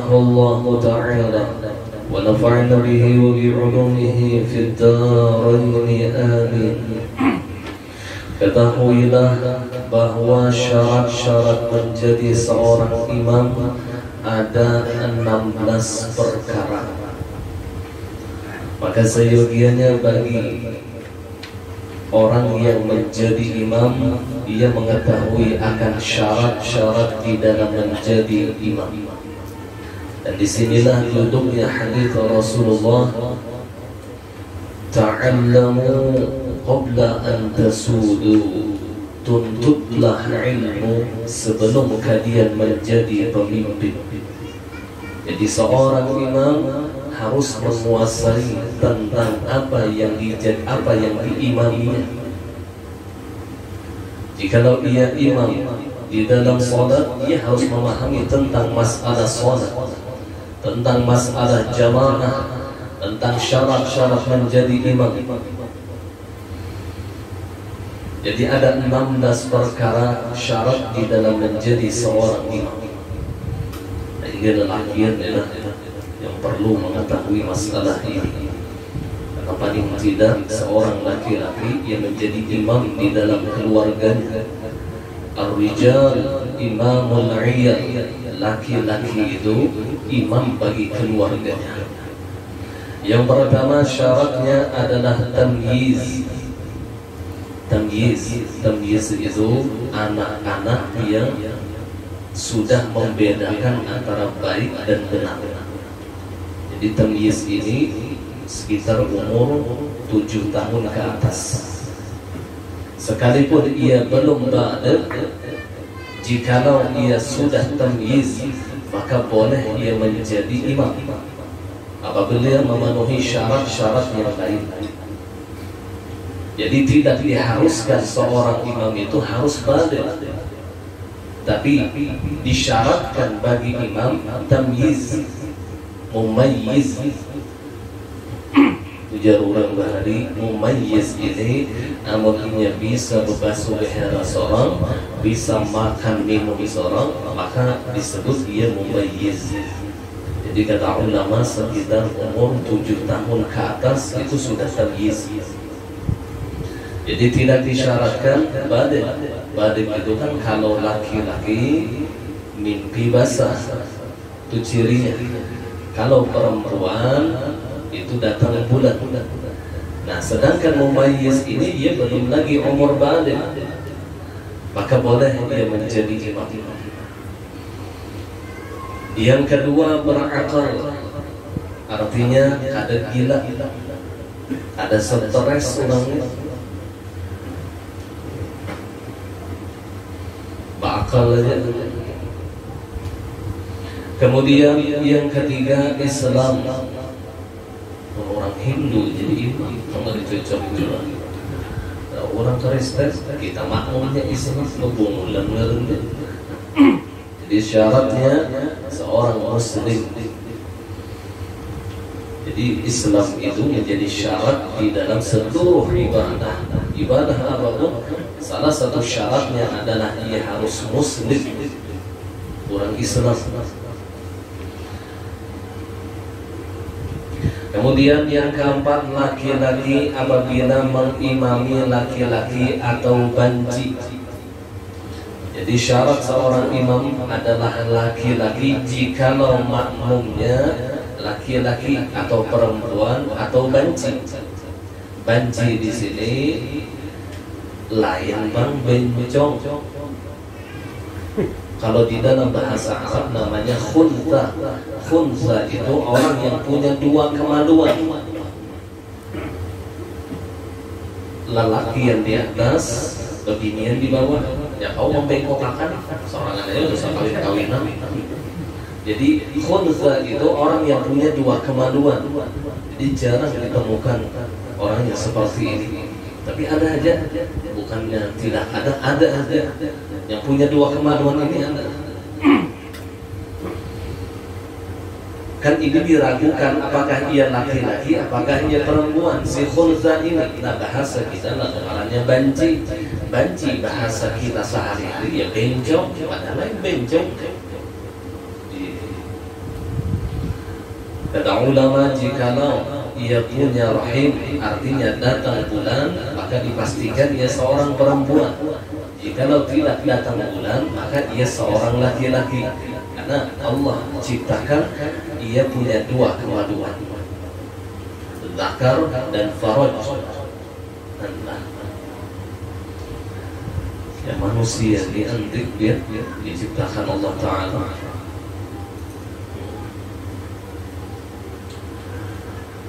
الله تعالى ونفعنا به وبعلومه في الدارين آمين. Ketahuilah bahwa syarat-syarat menjadi seorang imam ada 16 perkara. Maka seyogianya bagi orang yang menjadi imam, ia mengetahui akan syarat-syarat di dalam menjadi imam. Dan disinilah duduknya hadis Rasulullah, ta'allamu qabla an tasudu, tuntutlah ilmu sebelum kalian menjadi pemimpin. Jadi seorang imam harus menguasai tentang apa yang diimaminya. Jikalau ia imam di dalam salat, ia harus memahami tentang masalah salat, tentang masalah jamaah, tentang syarat-syarat menjadi imam. Jadi ada 16 perkara syarat di dalam menjadi seorang imam. Ini lelaki adalah yang perlu mengetahui masalah ini. Karena paling tidak seorang laki-laki yang menjadi imam di dalam keluarganya. Ar-rijal imamul 'iyal, laki-laki itu imam bagi keluarganya. Yang pertama syaratnya adalah tamyiz. Tamyiz itu anak-anak yang sudah membedakan antara baik dan benar. Jadi tamyiz ini sekitar umur 7 tahun ke atas. Sekalipun ia belum ba'ad, jikalau ia sudah tamyiz, maka boleh ia menjadi imam apabila memenuhi syarat-syarat yang lain. Jadi tidak diharuskan seorang imam itu harus baligh, tapi disyaratkan bagi imam tamyiz, mumayyiz. Ujar orang Bahari, mumayyiz ini namanya bisa berbasuh leher seorang, bisa makan minum seorang, maka disebut ia mumayyiz. Jadi kata ulama sekitar umur 7 tahun ke atas itu sudah tamyiz. Jadi tidak disyaratkan baligh. Baligh itu kan kalau laki-laki mimpi basah, itu cirinya. Kalau perempuan itu datang bulan. Nah, sedangkan mumayyiz ini dia belum lagi umur baligh, maka boleh dia menjadi imam. Yang kedua berakal, artinya ada gila, ada stres orangnya. Bakal aja. Kemudian yang ketiga Islam. Orang Hindu jadi imam, kamu dicocok juga. Orang Kristen kita makmumnya Islam, ngebungulan ngerende. Jadi syaratnya seorang Muslim. Jadi Islam itu menjadi syarat di dalam seluruh ibadah. Ibadah apapun, salah satu syaratnya adalah ia harus Muslim, orang Islam. Kemudian yang keempat, laki-laki apabila mengimami laki-laki atau banci. Jadi syarat seorang imam adalah laki-laki jikalau makmumnya laki-laki atau perempuan atau banci. Banci di sini lain bang bencong. Kalau di dalam bahasa Arab namanya khunsa. Khunsa itu orang yang punya 2 kemaluan. Lelaki yang di atas, bebinian di bawah. Ya kau membengkokkan seorang aja udah sampai kawinan. Jadi khunsa itu orang yang punya 2 kemaluan. Jadi jarang ditemukan orang yang seperti ini. Tapi ada aja, bukannya tidak ada aja yang punya 2 kemaluan ini ada. Kan ini diragukan apakah ia laki-laki, apakah ia perempuan. Si khunsa ini, nah bahasa kita namanya banci. Banci bahasa kita sehari-hari ya bencong, padahal lain bencong. Kata ulama, jikalau ia punya rahim, artinya datang bulan, maka dipastikan ia seorang perempuan. Jikalau tidak datang bulan, maka ia seorang laki-laki. Karena Allah ciptakan ia punya dua kemaluan, zakar dan faraj. Ya, manusia diantik dia diciptakan Allah Ta'ala.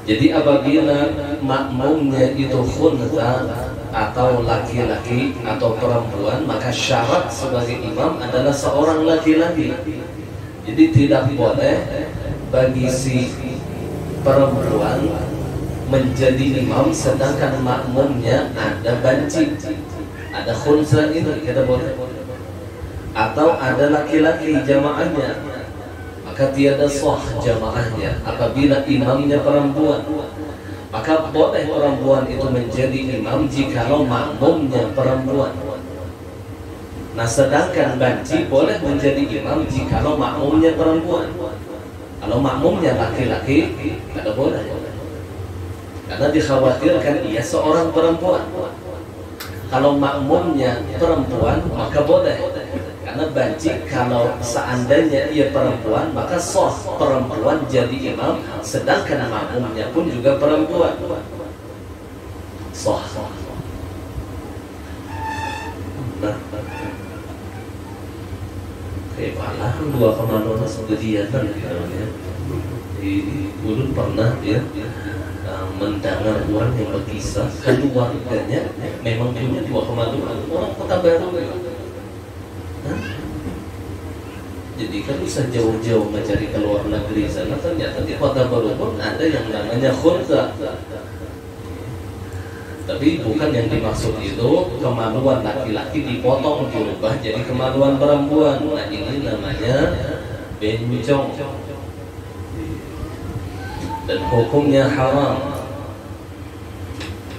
Jadi apabila makmumnya itu khunsa atau laki-laki atau perempuan, maka syarat sebagai imam adalah seorang laki-laki. Jadi tidak boleh bagi si perempuan menjadi imam sedangkan makmumnya ada banci, ada khunsa itu kita boleh, atau ada laki-laki jamaahnya, maka tiada sah jamaahnya. Apabila imamnya perempuan, maka boleh perempuan itu menjadi imam jikalau makmumnya perempuan. Nah, sedangkan banci boleh menjadi imam jikalau makmumnya perempuan. Kalau makmumnya laki-laki, tidak boleh, karena dikhawatirkan ia seorang perempuan. Kalau makmumnya perempuan, maka boleh, karena banci kalau seandainya ia perempuan, maka sah perempuan jadi imam, sedangkan makmumnya pun juga perempuan. Sah. Nah, kayak dua kemaluan segediatan ya. Di ulun pernah ya mendengar orang yang berkisah keluarganya memang punya dua kemaluan, orang Kota Baru ya. Jadi kan bisa jauh-jauh mencari ke luar negeri sana, ternyata di Kota Baru pun ada yang namanya khunsa. Tapi bukan yang dimaksud itu kemaluan laki-laki dipotong dirubah jadi kemaluan perempuan. Nah, ini namanya bencong dan hukumnya haram.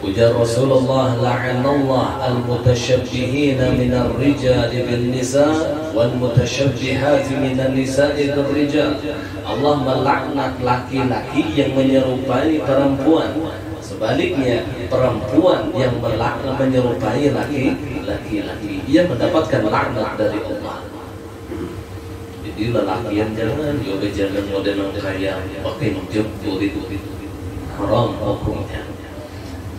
Ujar Rasulullah, la'anallah al-mutasyabbihina minar rijali bin nisa wal mutasyabbihati minan nisa'i bil rijal. Allah melaknat laki-laki yang menyerupai perempuan, sebaliknya perempuan yang menyerupai laki-laki, ia mendapatkan laknat dari Allah. Jadi lelakian jangan model kaya pakai jemput itu haram hukumnya.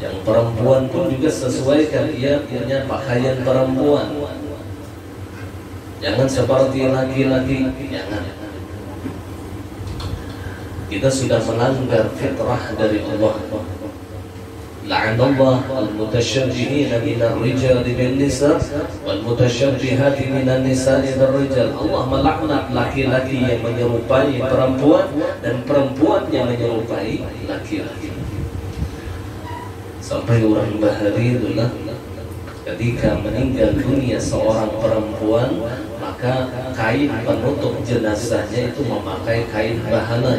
Yang perempuan pun juga sesuaikan, ia punya pakaian perempuan, jangan seperti laki-laki, jangan. Kita sudah melanggar fitrah dari Allah. La'anallah al-mutasyabbihina minar rijali bin nisa wal mutasyabbihati minan nisa'i bil rijal. Allah melaknat laki-laki yang menyerupai perempuan dan perempuan yang menyerupai laki-laki. Sampai orang Bahari itulah ketika meninggal dunia seorang perempuan, maka kain penutup jenazahnya itu memakai kain bahana.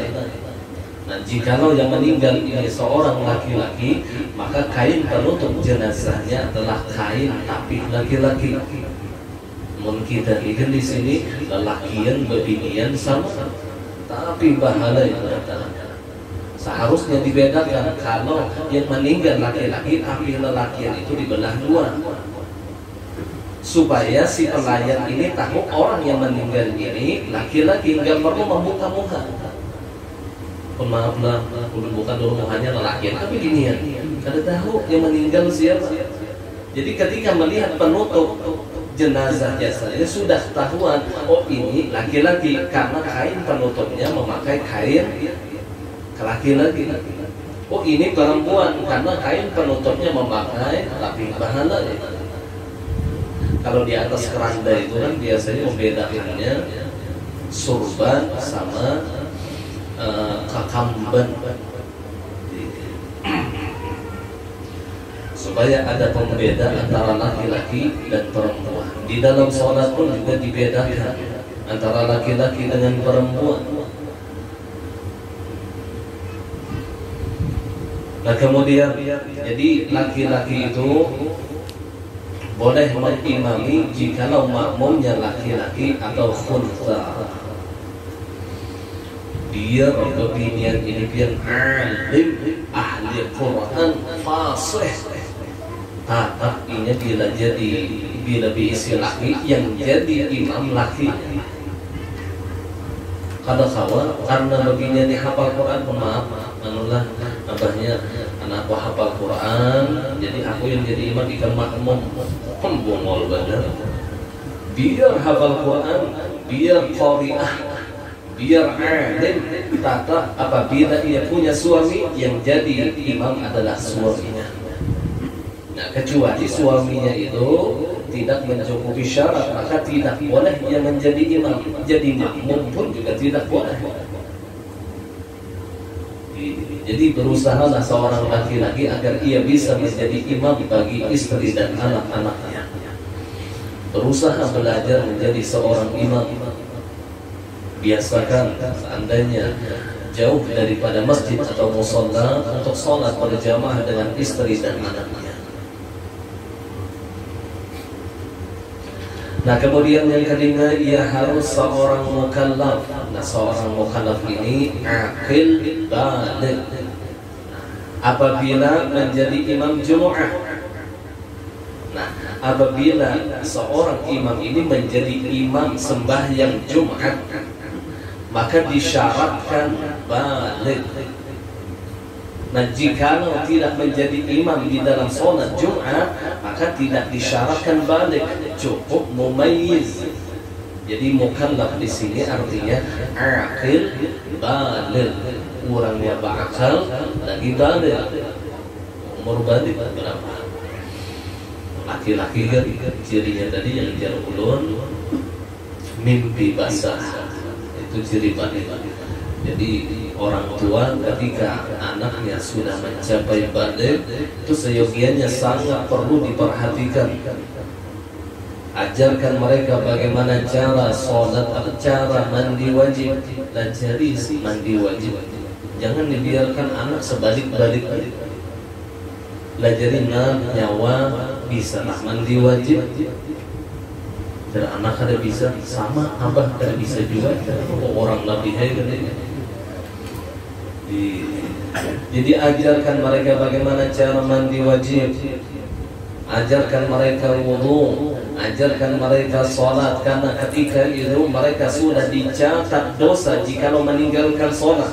Nah, jikalau yang meninggal ini seorang laki-laki, maka kain penutup jenazahnya adalah kain tapi laki-laki. Mungkin kita lihat di sini lelakian bebinian sama, tapi bahana itu adalah seharusnya dibedakan. Kalau yang meninggal laki-laki tapi lelakian itu dibelah dua, supaya si pelayan ini tahu orang yang meninggal ini laki-laki, nggak perlu membuka muka. Maaflah, bukan dulu muhanya lelakian tapi ginian, kada tahu yang meninggal siapa. Jadi ketika melihat penutup jenazah jasanya sudah ketahuan, oh ini laki-laki, karena kain penutupnya memakai kain laki-laki. Oh ini perempuan, karena kain penutupnya memakai tapi bahana. Kalau di atas keranda itu kan biasanya membedakannya surban sama kakamban, supaya ada pembeda antara laki-laki dan perempuan. Di dalam sholat pun juga dibedakan antara laki-laki dengan perempuan. Nah kemudian jadi laki-laki itu boleh mengimami jikalau makmumnya laki-laki atau khunsa. Dia berpinian ini pian alim ahli Quran fasih. Tapi bila diisi laki yang jadi imam laki. Kada kawan karena baginya ini hafal Quran, maaf manulah abahnya anak aku hafal Quran, jadi aku yang jadi imam ikan makmum pembongol benar. Biar hafal Quran, biar qari'ah, biar alim, tata apabila ia punya suami yang jadi imam adalah suaminya. Nah kecuali suaminya itu tidak mencukupi syarat, maka tidak boleh dia menjadi imam. Jadi makmum pun juga tidak boleh. Jadi berusahalah seorang laki-laki agar ia bisa menjadi imam bagi istri dan anak-anaknya. Berusaha belajar menjadi seorang imam. Biasakan seandainya jauh daripada masjid atau musholla untuk sholat berjamaah dengan istri dan anaknya. Nah kemudian yang kedua, ia harus seorang mukallaf. Nah seorang mukallaf ini aqil baligh. Apabila menjadi imam Jumu'ah. Nah apabila seorang imam ini menjadi imam sembahyang Jumat, maka disyaratkan baligh. Nah jikalau tidak menjadi imam di dalam sholat Jumat, maka tidak disyaratkan baligh, cukup mumayyiz. Jadi mukallaf di sini artinya aqil baligh, orangnya berakal lagi baligh. Umur baligh berapa? Laki-laki kan cirinya tadi yang jar ulun, mimpi basah, itu ciri baligh. Jadi orang tua ketika anaknya sudah mencapai baligh itu seyogianya sangat perlu diperhatikan. Ajarkan mereka bagaimana cara sholat, cara mandi wajib, pelajari mandi wajib. Jangan dibiarkan anak sebalik-balik. Pelajari nyawa bisa lah mandi wajib. Dan anak ada bisa sama, abah ada bisa juga. Orang lebih hebat ini. Jadi ajarkan mereka bagaimana cara mandi wajib, ajarkan mereka wudu, ajarkan mereka sholat, karena ketika itu mereka sudah dicatat dosa jikalau meninggalkan sholat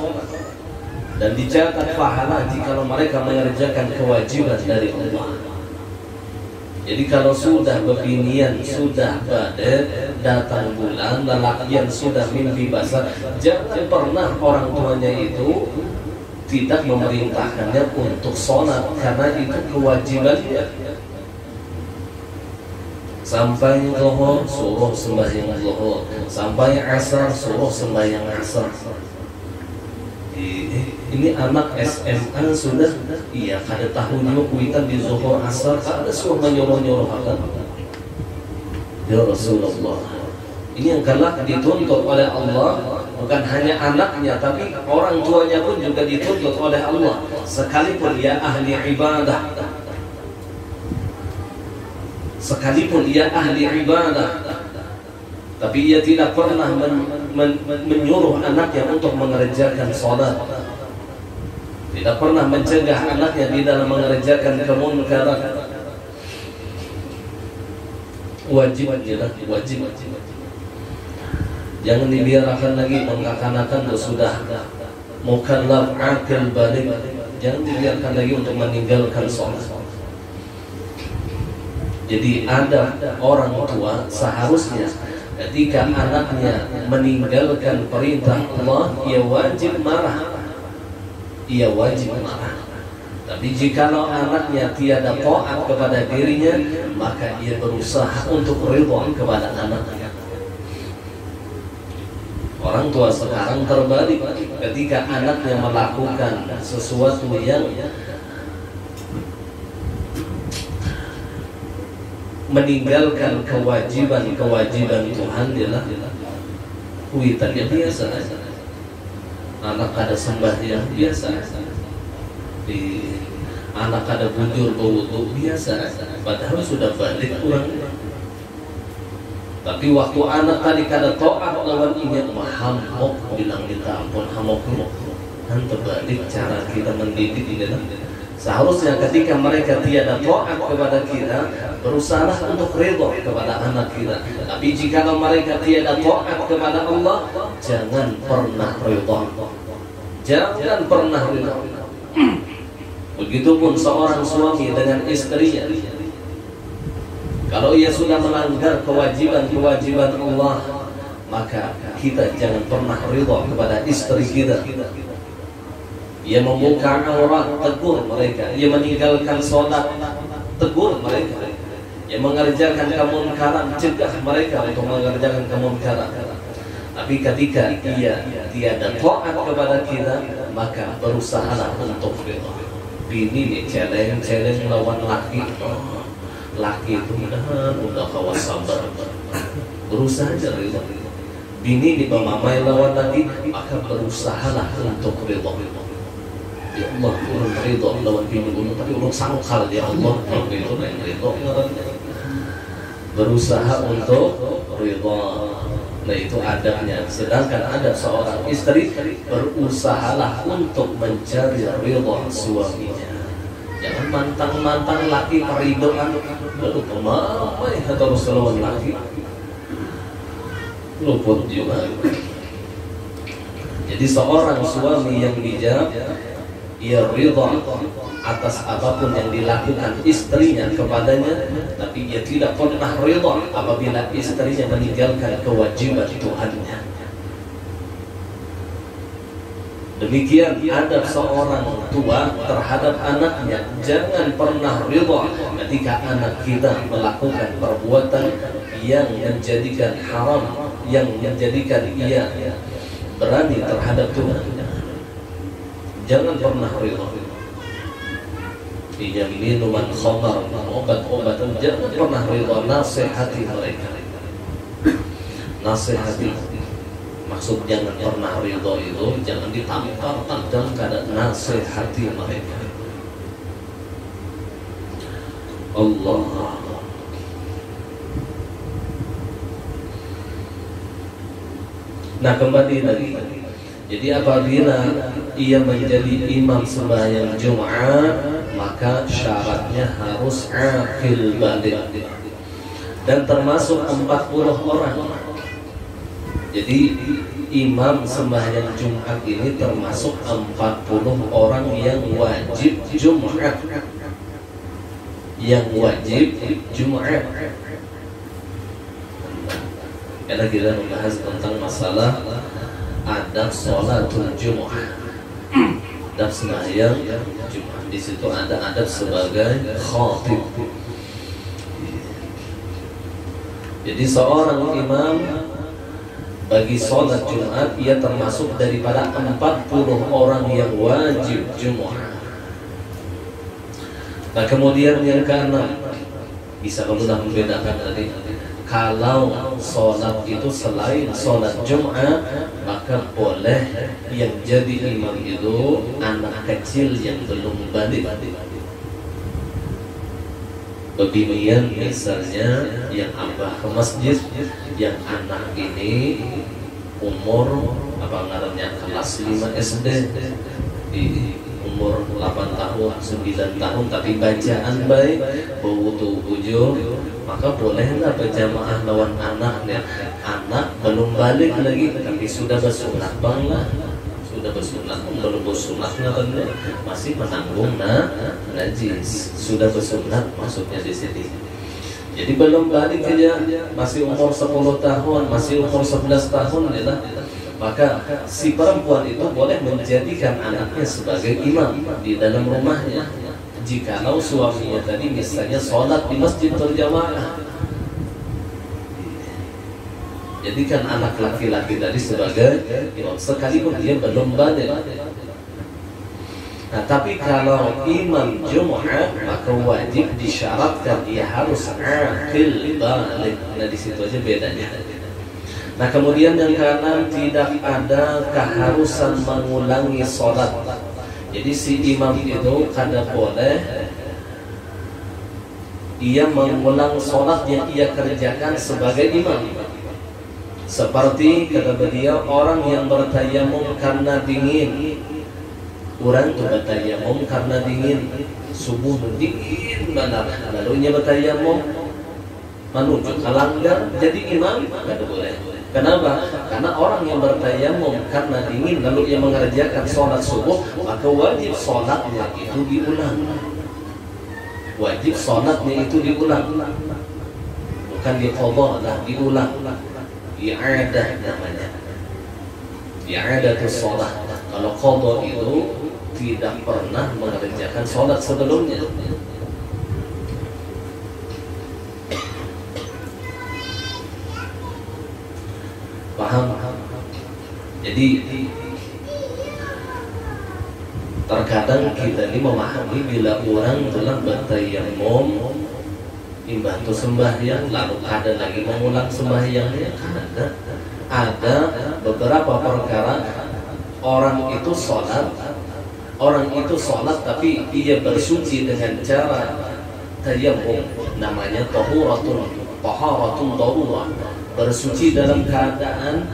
dan dicatat pahala jikalau mereka mengerjakan kewajiban dari Allah. Jadi kalau sudah bebinian, sudah badai, datang bulan, lelakian sudah mimpi basah, jangan pernah orang tuanya itu tidak memerintahkannya untuk sholat, karena itu kewajibannya. Sampai zuhur suruh sembahyang zuhur, sampai asar suruh sembahyang asar. Ini anak SMA sudah, iya kada tahu juga kuitan di zuhur asar, kada suruh menyuruh-nyuruh akan. Ya Rasulullah, ini yang galak dituntut oleh Allah, bukan hanya anaknya tapi orang tuanya pun juga dituntut oleh Allah, sekalipun ia ahli ibadah, sekalipun ia ahli ibadah, tapi ia tidak pernah menyuruh anaknya untuk mengerjakan sholat, tidak pernah mencegah anaknya di dalam mengerjakan kemunkaran. Wajib. Jangan dibiarkan lagi mengkanak-kanakan sudah mukallaf aqil baligh, jangan dibiarkan lagi untuk meninggalkan sholat. Jadi ada orang tua seharusnya ketika anaknya meninggalkan perintah Allah, ia wajib marah. Tapi jikalau anaknya tiada taat kepada dirinya, maka ia berusaha untuk ridha kepada anaknya. Orang tua sekarang terbalik, ketika anaknya melakukan sesuatu yang meninggalkan kewajiban Tuhan, dia kuitannya biasa. Anak ada sembahyang biasa. Di anak ada bujur berwudu biasa, padahal sudah balik pulang. Tapi waktu anak tadi kada to'at lawan ingat mahamok bilang minta ampun hamok kan terbalik cara kita mendidik ini lah. Seharusnya ketika mereka tiada to'at kepada kita, berusaha untuk ridho kepada anak kita. Tapi jika mereka tiada to'at kepada Allah, jangan pernah ridho. Jangan pernah ridho. Begitupun seorang suami dengan istrinya. Kalau ia sudah melanggar kewajiban-kewajiban Allah, maka kita jangan pernah ridho kepada istri kita. Ia membuka aurat, tegur mereka. Ia meninggalkan sholat, tegur mereka. Ia mengerjakan kemunkaran, cegah mereka untuk mengerjakan kemunkaran. Tapi ketika ia tiada taat kepada kita, maka berusahalah untuk ridho. Bini nih challenge lawan laki. Laki itu udah kawas sabar, berusaha ridho. Bini dipamamai lawan laki, maka berusahalah untuk ridho. Ya Allah, ulun ridho lawan bini ulun, tapi ulun sangkal ya Allah, ridho dan ridho. Berusaha untuk ridho. Nah itu adabnya. Sedangkan adab seorang istri, berusahalah untuk mencari ridho suaminya. Jangan mantang-mantang laki peridoan, lalu kemamai terus lawan laki, luput juga. Jadi seorang suami yang bijak, ia ridha atas apapun yang dilakukan istrinya kepadanya, tapi ia tidak pernah ridha apabila istrinya meninggalkan kewajiban Tuhannya. Demikian adab seorang tua terhadap anaknya. Jangan pernah ridha ketika anak kita melakukan perbuatan yang menjadikan haram, yang menjadikan ia berani terhadap Tuhan. Jangan pernah ridha. Pinjam minuman khamar, obat-obatan, jangan pernah ridha. Nasihati mereka. Nasihati. Maksud jangan pernah ridho itu jangan ditampar dalam keadaan nasihati mereka. Allah. Nah kembali lagi. Jadi apabila ia menjadi imam sembahyang Jumat, maka syaratnya harus aqil balik dan termasuk 40 orang. Jadi imam sembahyang Jumat ini termasuk 40 orang yang wajib Jumat. Yang wajib Jumat. Karena kita membahas tentang masalah adab sholatul Jumat. Adab sembahyang Jumat. Di situ ada adab sebagai khatib. Jadi seorang imam bagi sholat Jumat, ia termasuk daripada 40 orang yang wajib Jumat. Nah kemudian yang keenam, bisa mudah membedakan tadi. Kalau sholat itu selain sholat Jumat, maka boleh yang jadi imam itu anak kecil yang belum balik. Beginian misalnya yang abah ke masjid, yang anak ini umur apa ngarannya kelas 5 SD, di umur 8 tahun, 9 tahun, tapi bacaan baik, berwudu bujur, maka bolehlah berjamaah lawan anaknya. Anak belum balik lagi, tapi sudah bersunat banglah. Sudah bersunat, belum bersunat katanya masih menanggung najis. Sudah bersunat maksudnya di sini. Jadi belum balik aja, masih umur 10 tahun, masih umur 11 tahun ya. Maka si perempuan itu boleh menjadikan anaknya sebagai imam di dalam rumahnya. Jikalau suaminya tadi misalnya sholat di masjid berjamaah, jadikan anak laki-laki tadi sebagai imam sekalipun dia belum balik. Nah tapi kalau imam Jumat, maka wajib disyaratkan dia harus aqil balik. Nah di situ aja bedanya. Nah kemudian yang keenam, tidak ada keharusan mengulangi sholat Jadi si imam itu kada boleh ia mengulang sholat yang ia kerjakan sebagai imam. Seperti kata beliau, orang yang bertayamum karena dingin, orang itu bertayamum karena dingin, subuh dingin benar, lalu ia bertayamum menuju ke langgar jadi imam, kada boleh. Kenapa? Karena orang yang bertayamum karena dingin lalu ia mengerjakan sholat subuh, maka wajib sholatnya itu diulang. Wajib sholatnya itu diulang, bukan diqadha, lah diulang. I'adah namanya, i'adatus sholat. Kalau qadha itu tidak pernah mengerjakan sholat sebelumnya. Paham? Jadi terkadang kita ini memahami bila orang telah bertayamum imbah tu sembahyang lalu ada lagi mengulang sembahyangnya. Ada beberapa perkara orang itu sholat tapi ia bersuci dengan cara tayamum, namanya taharatun darurah, bersuci dalam keadaan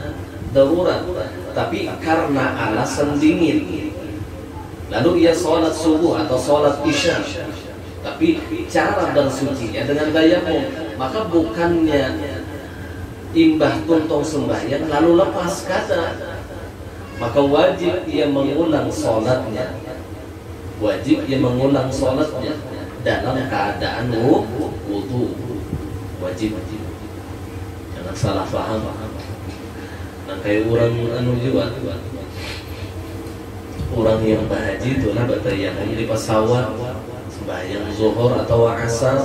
darurat, tapi karena alasan dingin lalu ia sholat subuh atau sholat isya, tapi cara bersucinya dengan tayamum, maka bukannya imbah tuntung sembahyang lalu lepas kada, maka wajib ia mengulang sholatnya, wajib ia mengulang sholatnya dalam keadaan wudu, wajib. Jangan salah paham. Nah kayak orang juga, orang yang berhaji itu lah bertayamum di pesawat sembahyang zuhur atau asar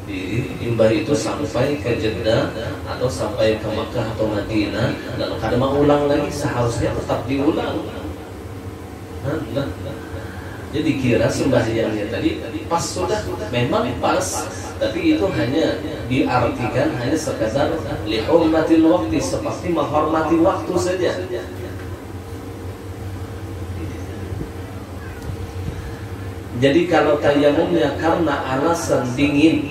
di imbah itu sampai ke Jeddah atau sampai ke Makkah atau Madinah, lalu kada mau ulang lagi, seharusnya tetap diulang. Jadi kira sembahyangnya tadi pas, sudah memang pas, tapi itu hanya diartikan hanya sekadar lihurmatil waqti, seperti menghormati waktu saja. Jadi kalau tayamumnya karena alasan dingin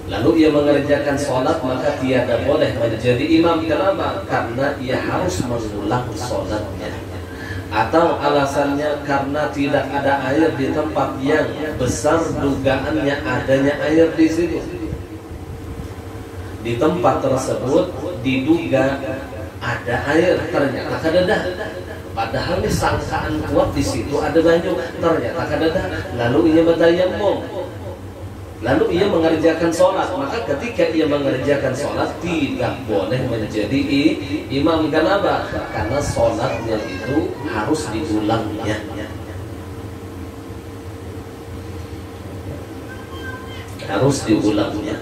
lalu ia mengerjakan sholat, maka tiada boleh menjadi imam. Kenapa? Karena ia harus mengulang sholatnya. Atau alasannya karena tidak ada air di tempat yang besar dugaannya adanya air di situ. Di tempat tersebut diduga ada air, ternyata kada. Padahal ini sangkaan kuat di situ ada banyu, ternyata kada. Lalu ia bertayamum, lalu ia mengerjakan sholat, maka ketika ia mengerjakan sholat tidak boleh menjadi imam. Kenapa? Karena sholatnya itu harus diulangnya. Harus diulangnya.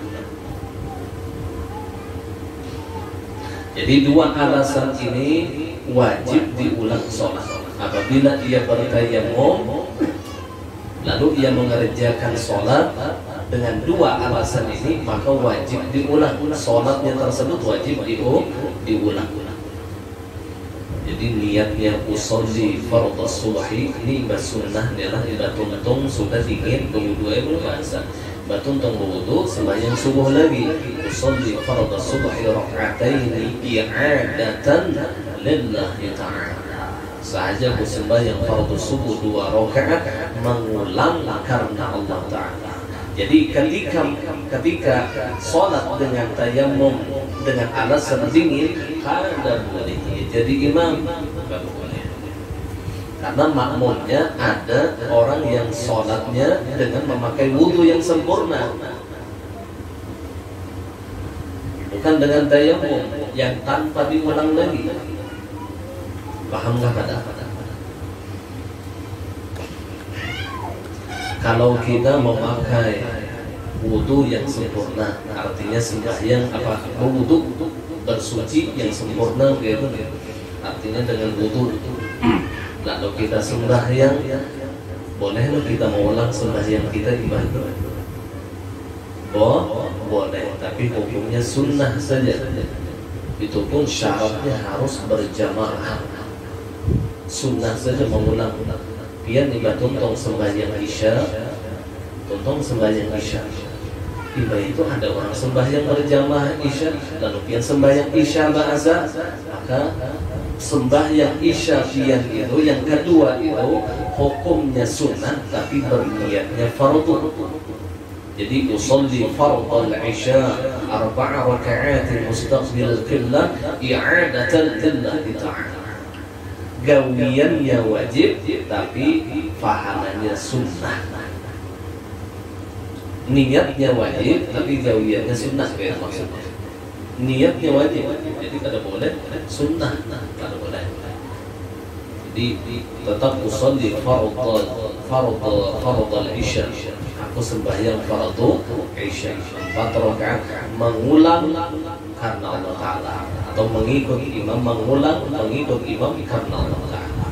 Jadi dua alasan ini wajib diulang sholat. Apabila ia bertayamum lalu ia mengerjakan sholat dengan dua alasan ini, maka wajib diulang sholatnya tersebut, wajib diulang. Jadi niatnya usolli fardhu subhi ini basunnah adalah ila tuntung sudah dingin kemudian berpuasa batuntung berwudu sembahyang subuh lagi, usolli fardhu subhi rak'ataini i'adatan lillahi ta'ala, sahaja sembahyang fardhu subuh 2 rakaat mengulang karena Allah Ta'ala. Jadi ketika sholat dengan tayamum dengan alasan dingin, kada boleh jadi imam, kada boleh. Karena makmumnya ada orang yang sholatnya dengan memakai wudhu yang sempurna, bukan dengan tayamum yang tanpa diulang lagi. Paham nggak kada? Kalau kita memakai wudhu yang sempurna, artinya sembahyang wudhu bersuci yang sempurna gitu, artinya dengan wudhu. Lalu kita sembahyang, boleh kita mengulang sembahyang kita ibadah? Boleh, tapi hukumnya sunnah saja. Itu pun syaratnya harus berjamaah. sunnah saja mengulang. Pian iba tuntong sembahyang isya, tuntong sembahyang isya. Iba itu ada orang sembahyang berjamaah isya, lalu pian sembahyang isya ba'azan, maka sembahyang isya pian itu yang kedua itu hukumnya sunnah tapi berniatnya fardu. Jadi usolli fardal isya arba'a raka'atin mustaqbil qiblah i'adatan lillahi ta'ala. Gawiannya wajib tapi fahamannya sunnah. Niatnya wajib tapi gawiannya sunnah, kayak maksudnya. Niatnya wajib, jadi kada boleh sunnah, kada boleh. Jadi tetap usolli fardal isya. Aku sembahyang fardu isya 4 rakaat mengulang karena Allah Ta'ala, atau mengikut imam mengikut imam karena Allah Ta'ala.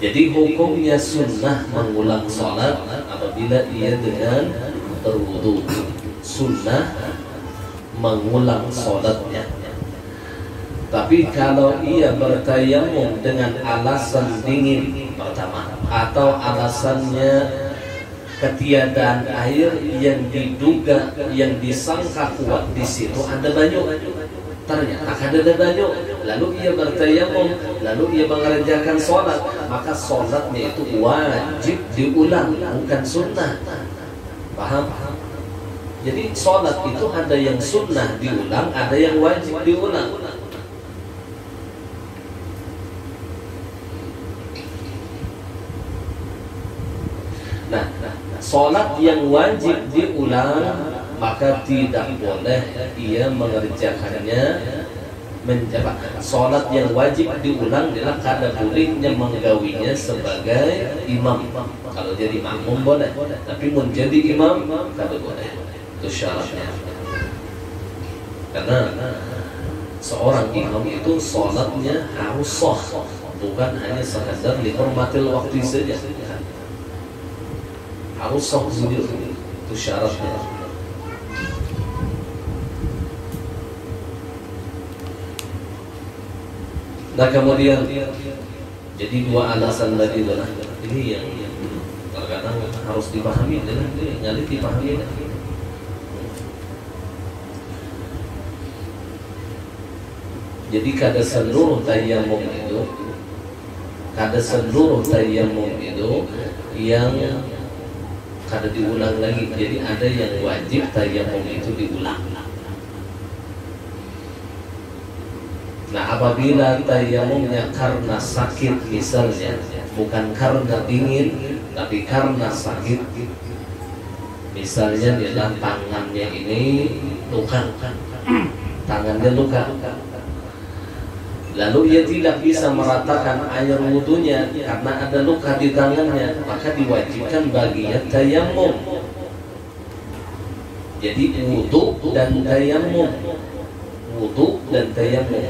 Jadi hukumnya sunnah mengulang sholat apabila ia dengan berwudu. Sunnah mengulang sholatnya. Tapi kalau ia bertayamum dengan alasan dingin pertama, atau alasannya ketiadaan air yang diduga, yang disangka kuat di situ ada banyu, ternyata ada banyu, lalu ia bertayamum, lalu ia mengerjakan sholat, maka sholatnya itu wajib diulang, bukan sunnah. Paham? Jadi sholat itu ada yang sunnah diulang, ada yang wajib diulang. Nah, sholat yang wajib diulang maka tidak boleh ia mengerjakannya menjawab. Sholat yang wajib diulang adalah kada bolehnya menggawinya sebagai imam. Kalau jadi makmum boleh, tapi menjadi imam kada boleh. Itu syaratnya. Karena seorang imam itu sholatnya harus sah, bukan hanya sekadar dihormatil waktu saja. Harus sah sendiri, itu syaratnya. Nah kemudian jadi dua alasan tadi adalah ini yang terkadang harus dipahami, dan ini nyali dipahami. Jadi kada seluruh tayamum itu yang kada diulang lagi. Jadi ada yang wajib tayamum itu diulang. Nah apabila tayamumnya karena sakit misalnya, bukan karena dingin tapi karena sakit, misalnya di dalam tangannya ini luka, tangannya luka, lalu ia tidak bisa meratakan air wudunya karena ada luka di tangannya, maka diwajibkan baginya tayamum. Jadi wudu dan tayamum, wudu dan tayamum.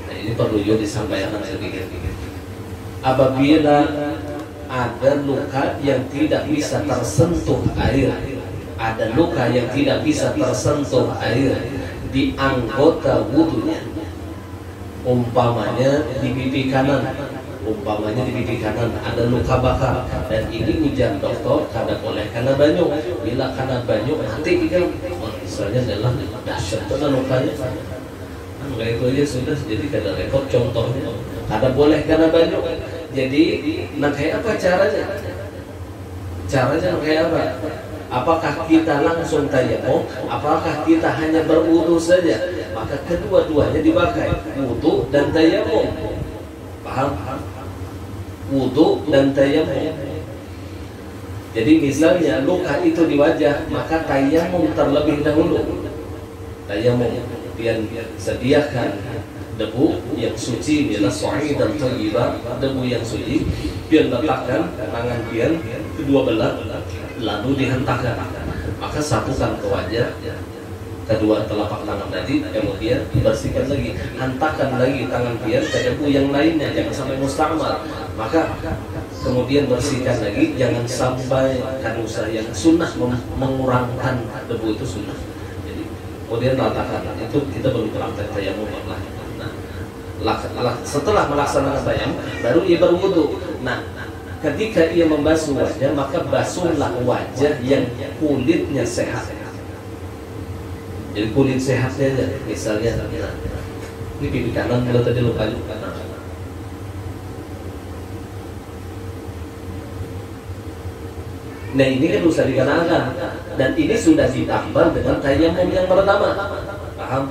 Nah ini perlu juga disampaikan sedikit. Apabila ada luka yang tidak bisa tersentuh air, ada luka yang tidak bisa tersentuh air di anggota wudunya, umpamanya di pipi kanan, ada luka bakar, dan ini ujian dokter kada boleh kena banyu. Bila kena banyu mati kan, misalnya adalah dahsyat itu lukanya. Kayak itu aja sudah, jadi kada repot. Contohnya kada boleh kena banyu. Jadi nah kayak apa caranya? Caranya kayak apa? Apakah kita langsung tayamum? Apakah kita hanya berwudu saja? Maka kedua-duanya dipakai, wudu dan tayamum. Paham? Wudu dan tayamum. Jadi misalnya luka itu di wajah, maka tayamum terlebih dahulu. Tayamum, pian sediakan debu yang suci, ialah sahih dan thayyibah, debu yang suci, pian letakkan tangan pian kedua belah, lalu dihentakkan, maka satukan ke wajah, kedua telapak tangan tadi, kemudian dibersihkan lagi, hantakan lagi tangan pian ke debu yang lainnya, jangan sampai mustamar, maka kemudian bersihkan lagi, jangan sampai kanusa yang sunnah mengurangkan debu itu sunnah. Jadi kemudian letakkan, itu kita belum praktek tayamum lah. Nah, setelah melaksanakan tayamum baru ia berwudu. Nah, ketika ia membasuh wajah, maka basuhlah wajah yang kulitnya sehat. Jadi kulit sehatnya aja, misalnya ini pipi kanan kalau tadi lupa. Nah ini kan usah dikenakan, dan ini sudah ditambal dengan tayamum yang pertama, paham?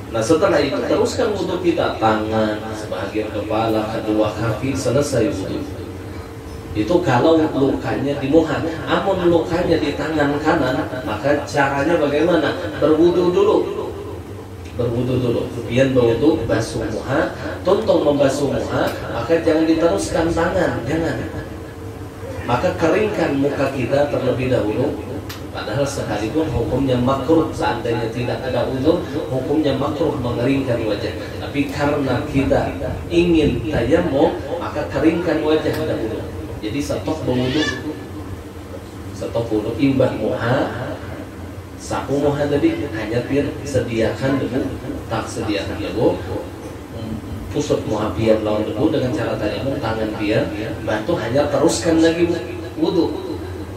Nah setelah itu teruskan wudhu kita, tangan, sebagian kepala, kedua kaki, selesai wudhu. Itu kalau lukanya di muha. Amun lukanya di tangan kanan, maka caranya bagaimana? Berwudu dulu. Biar berwudu, basuh muha, tuntung membasuh muha, maka jangan diteruskan tangan, jangan. Maka keringkan muka kita terlebih dahulu. Padahal sekalipun hukumnya makruh, seandainya tidak ada uzur, hukumnya makruh mengeringkan wajah. Tapi karena kita ingin tayamum, maka keringkan wajah dahulu. Jadi stop berwudu, imbah muha, sapu muha tadi hanya biar sediakan debu, tak sediakan debu, pusat muha biar lawan debu dengan cara tayamum, tangan biar bantu, hanya teruskan lagi wudu.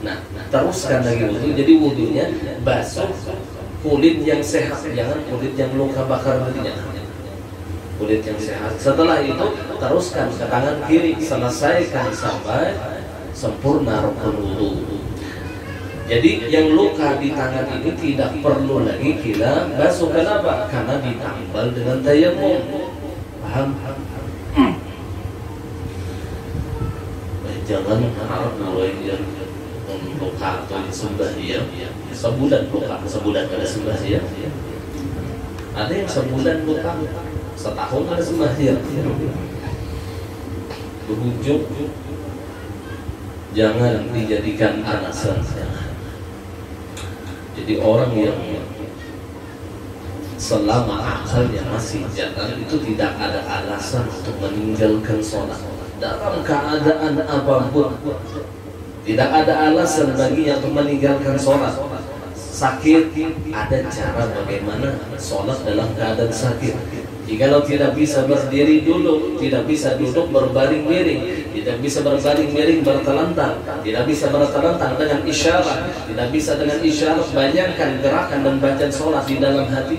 Nah, teruskan lagi wudu. Jadi wudunya basuh kulit yang sehat, jangan kulit yang luka bakar nantinya. Kulit yang sehat. Setelah itu teruskan ke tangan kiri, selesaikan sampai sempurna rukun wudu. Jadi yang luka di tangan ini tidak perlu lagi kita basuh. Kenapa? Karena ditambal dengan tayamum. Paham? Jangan harap mulai luka atau disembah dia sebulan luka, sebulan ada sembah dia. Ada yang sebulan luka, setahun ada sembahyang. Berujung jangan dijadikan alasan. Jadi orang yang selama akalnya masih jalan itu tidak ada alasan untuk meninggalkan sholat dalam keadaan apapun. Tidak ada alasan baginya untuk meninggalkan sholat. Sakit, ada cara bagaimana sholat dalam keadaan sakit. Jikalau tidak bisa berdiri dulu, tidak bisa duduk berbaring miring, tidak bisa berbaring miring bertelentang, tidak bisa bertelentang dengan isyarat, tidak bisa dengan isyarat bayangkan gerakan dan bacaan sholat di dalam hati.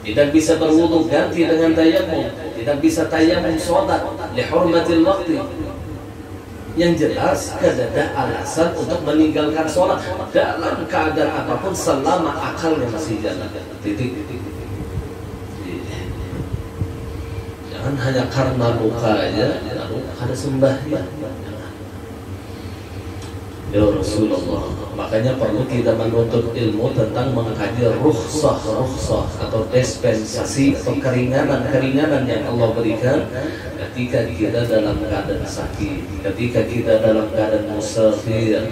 Tidak bisa berwudu ganti dengan tayamum, tidak bisa tayamum sholat lihurmatil waqti. Yang jelas tidak ada alasan untuk meninggalkan sholat dalam keadaan apapun selama akalnya masih jalan. Titik. Jangan hanya karena luka aja lalu ada sembahyang. Ya Rasulullah, makanya perlu kita menuntut ilmu tentang mengkaji rukhsah atau dispensasi atau keringanan yang Allah berikan ketika kita dalam keadaan sakit, ketika kita dalam keadaan musafir.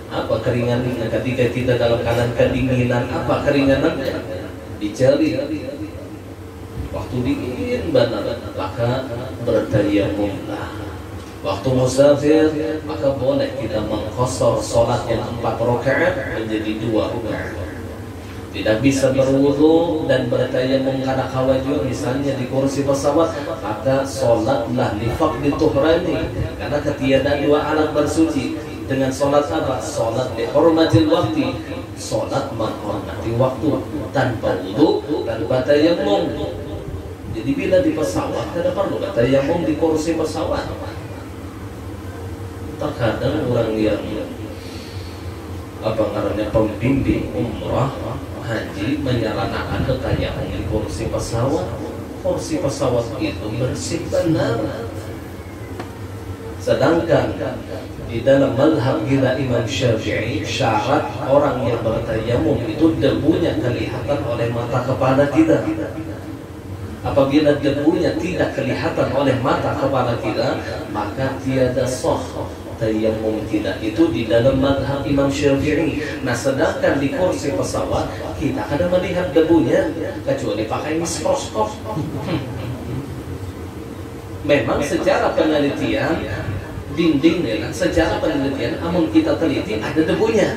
Apa keringanannya? Ketika kita dalam keadaan kedinginan, apa keringanannya? Dicari waktu dingin benar, maka bertayamumlah. Waktu musafir, maka boleh kita mengqashar sholat yang 4 rakaat menjadi 2 rakaat. Tidak bisa berwudu dan bertayamum karena khawajur, misalnya di kursi pesawat, maka sholatlah li faqdi tuhrani, karena ketiadaan 2 alat bersuci. Dengan sholat apa? Sholat li hurmatil waqti, sholat menghormati waktu tanpa wudu dan tayamum. Jadi bila di pesawat tidak perlu tayamum di kursi pesawat. Terkadang orang yang pembimbing umrah haji menyarankan tayamum di kursi pesawat. Kursi pesawat itu bersih benar. Sedangkan di dalam mazhab kita Imam Syafi'i, syarat orang yang bertayamum itu debunya kelihatan oleh mata kepala kita. Apabila debunya tidak kelihatan oleh mata kepala kita, maka tiada sah tayamum kita itu di dalam mazhab Imam Syafi'i. Nah, sedangkan di kursi pesawat kita kadang melihat debunya kecuali pakai mikroskop. Memang secara penelitian dindingnya, secara penelitian amun kita teliti ada debunya.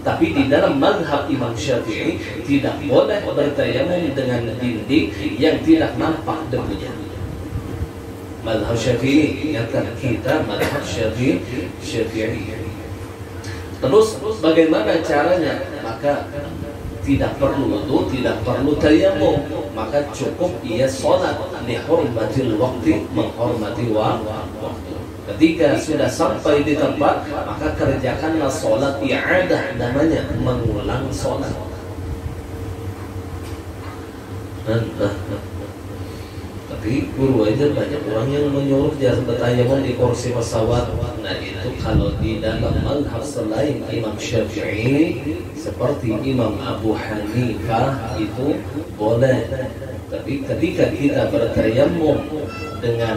Tapi di dalam mazhab Imam Syafi'i tidak boleh bertayamum dengan dinding yang tidak nampak debunya. Mazhab Syafi'i, ingatkan kita mazhab Syafi'i. Terus bagaimana caranya? Maka tidak perlu wudu, tidak perlu tayamum, maka cukup ia sholat lihurmatil waqti, menghormati waktu. Ketika sudah sampai di tempat, maka kerjakanlah sholat i'adah, namanya mengulang sholat. Tapi guru aja banyak orang yang menyuruh jangan bertayamum di kursi pesawat. Nah itu kalau di dalam mazhab selain Imam Syafi'i seperti Imam Abu Hanifah itu boleh. Tapi ketika kita bertayamum dengan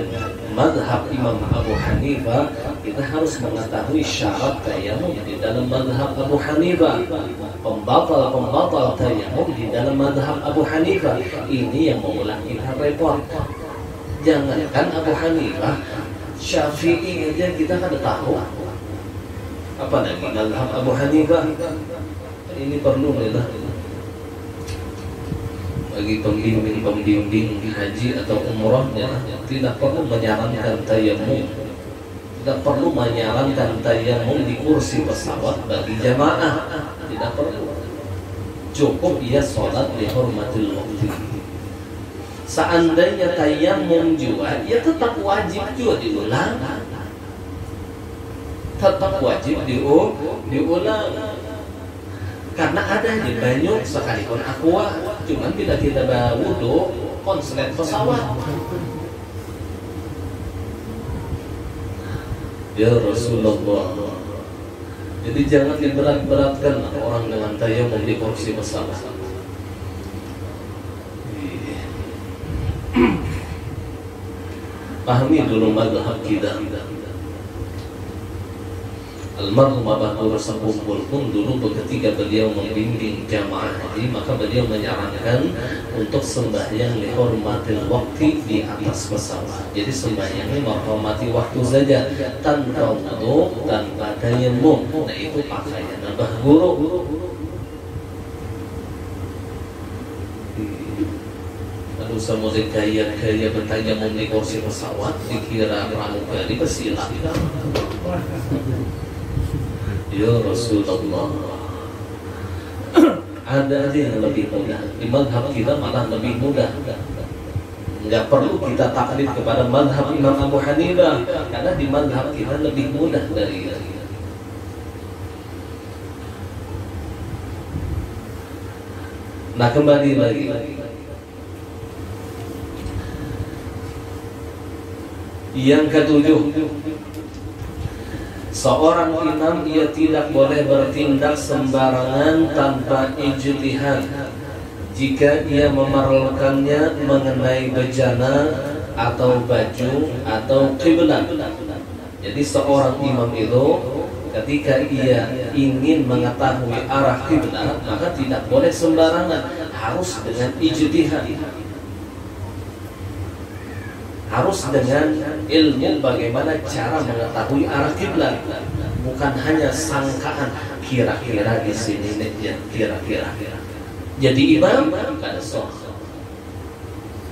mazhab Imam Abu Hanifah, kita harus mengetahui syarat tayamum di dalam mazhab Abu Hanifah. Pembatal tayamum di dalam mazhab Abu Hanifah. Ini yang mengulang kita repot. Jangankan Abu Hanifah, Syafi'i aja kita kan tahu. Apa lagi mazhab Abu Hanifah? Ini perlu lah bagi pembimbing haji atau umrah ya, tidak perlu menyarankan tayamum, tidak perlu menyarankan tayamum di kursi pesawat bagi jamaah, tidak perlu. Cukup ia sholat lihurmatil waqti. Seandainya tayamum juga, ya tetap wajib juga diulang, tetap wajib diulang. Karena ada di banyu sekalipun aqua, cuman bila kita wudu konslet pesawat. Ya Rasulullah. Jadi jangan diberat-beratkan orang dengan tayamum di kursi pesawat. Pahami dulu mazhab kita. Almarhum Abu Hurairah kumpul pun dulu ketika beliau membimbing jamaah haji, maka beliau menyarankan untuk sembahyang lihurmatil waqti di atas pesawat. Jadi sembahyangnya menghormati waktu saja, tanpa wudu, tanpa tayamum. Nah itu pakaian Abah Guru. Lalu sama gaya bertayamum di kursi pesawat, dikira pramugari bersilakan. Ya Rasulullah. Ada aja yang lebih mudah. Di mazhab kita malah lebih mudah. Enggak perlu kita taklid kepada mazhab Imam Abu Hanifah, karena di mazhab kita lebih mudah dari itu. Nah kembali lagi. Yang ketujuh, seorang imam ia tidak boleh bertindak sembarangan tanpa ijtihad jika ia memerlukannya mengenai bejana atau baju atau kiblat. Jadi seorang imam itu ketika ia ingin mengetahui arah kiblat, maka tidak boleh sembarangan, harus dengan ijtihad. Harus dengan ilmu bagaimana cara mengetahui arah kiblat, bukan hanya sangkaan kira-kira di sini ya, kira-kira. Jadi imam kada sok.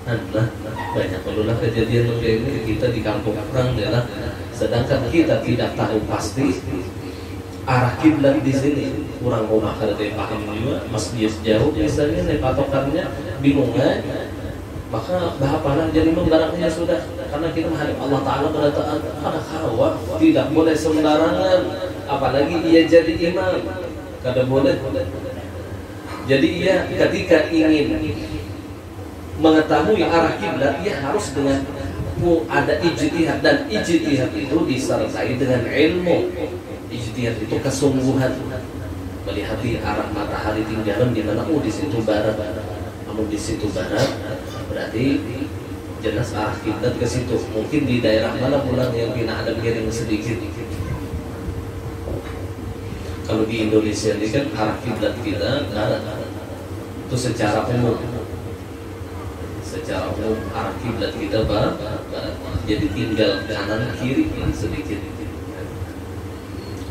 Adalah banyak berulang kejadian kayak ini kita di kampung orang adalah, sedangkan kita tidak tahu pasti arah kiblat di sini. Kurang rumah kada paham juga, masjid jauh misalnya nih patokannya bingung kan? Maka bahapalah jadi membaraknya sudah, karena kita menghadap Allah Ta'ala pada taat pada khawa, tidak boleh sembarangan, apalagi ia jadi imam, kada boleh. Jadi ia ketika ingin mengetahui arah kiblat, ia harus dengan ada ijtihad, dan ijtihad itu disertai dengan ilmu. Ijtihad itu kesungguhan, melihat arah matahari tinggalan di mana, di situ barat, di situ barat, berarti jelas arah kiblat ke situ. Mungkin di daerah mana pulang yang pina ada miring sedikit. Kalau di Indonesia ini kan arah kiblat kita barat, itu secara umum. Secara umum arah kiblat kita barat. Jadi tinggal kanan kiri sedikit.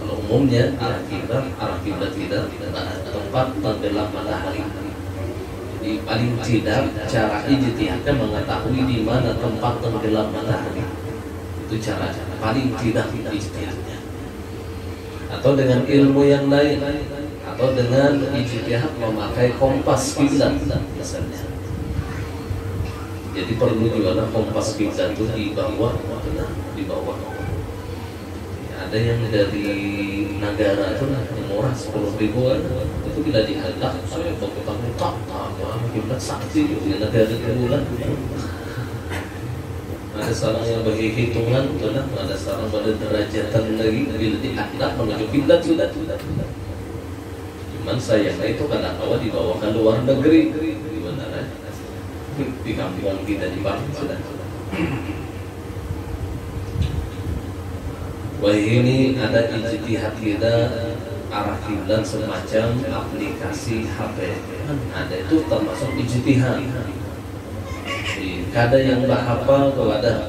Kalau umumnya arah kiblat kita tempat tenggelam matahari. Jadi paling tidak cara ijtihadnya mengetahui di mana tempat tenggelam matahari. Itu cara paling tidak ijtihadnya. Atau dengan ilmu yang lain, atau dengan ijtihad memakai kompas kiblat misalnya. Jadi perlu juga kompas kiblat itu di bawah. Ada yang dari negara itu yang murah 10 ribuan itu bila dihantar saya berputar-putar kiblat sakti di negara itu lah. Ada seorang yang bagi hitungan ada seorang pada derajatan lagi bila dihantar menuju kiblat sudah. Cuman sayangnya itu kadang-kadang dibawa ke luar negeri di mana di kampung kita di Bali sudah. Wah ini ada ijtihad kita arah kiblat semacam aplikasi HP. Ada itu termasuk ijtihad. Kada yang berhafal kepada.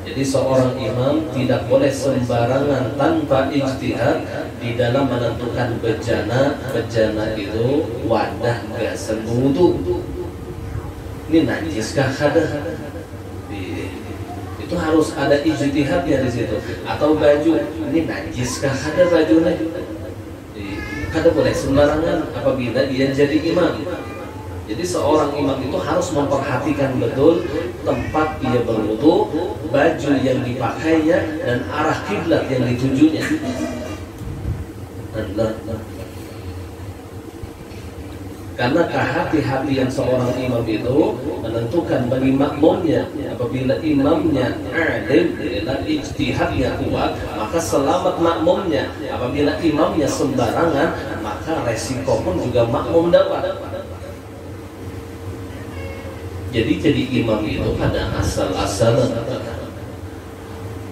Jadi seorang imam tidak boleh sembarangan tanpa ijtihad di dalam menentukan bejana. Bejana itu wadah gasan wudu. Ini najiskah kada? Itu harus ada ijtihadnya di situ. Atau baju ini najiskah kada bajunya? Kada boleh sembarangan apabila dia jadi imam. Jadi seorang imam itu harus memperhatikan betul tempat dia berwudu, baju yang dipakainya, dan arah kiblat yang ditujunya. Karena kehati-hatian seorang imam itu menentukan bagi makmumnya. Apabila imamnya adil, ijtihadnya kuat, maka selamat makmumnya. Apabila imamnya sembarangan, maka resiko pun juga makmum dapat. Jadi imam itu pada asal-asalan.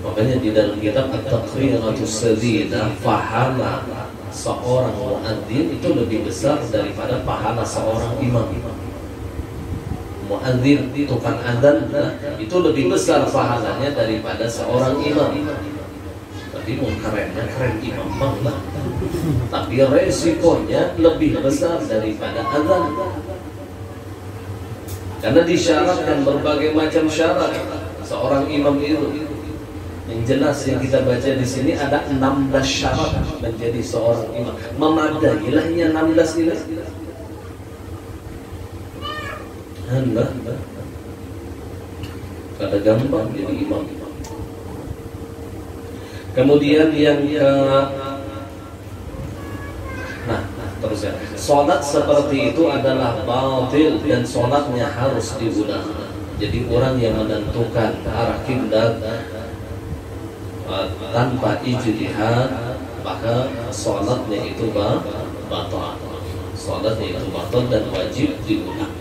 Makanya di dalam kitab At-Taqriratus Sadidah, pahala seorang muadzin itu lebih besar daripada pahala seorang imam. Muadzin, tukang adzan, itu lebih besar pahalanya daripada seorang imam. Tapi kerennya keren imam banget, tapi resikonya lebih besar daripada adzan. Karena disyaratkan berbagai macam syarat seorang imam itu. Yang jelas yang kita baca di sini ada 16 syarat menjadi seorang imam. Memadailah yang 16 ini. Anda kada gampang jadi imam. Kemudian yang terus ya, sholat seperti itu adalah batil dan sholatnya harus diulang. Jadi orang yang menentukan arah kiblat tanpa ijtihad, maka sholatnya itu batal. Sholatnya itu batal dan wajib diulang.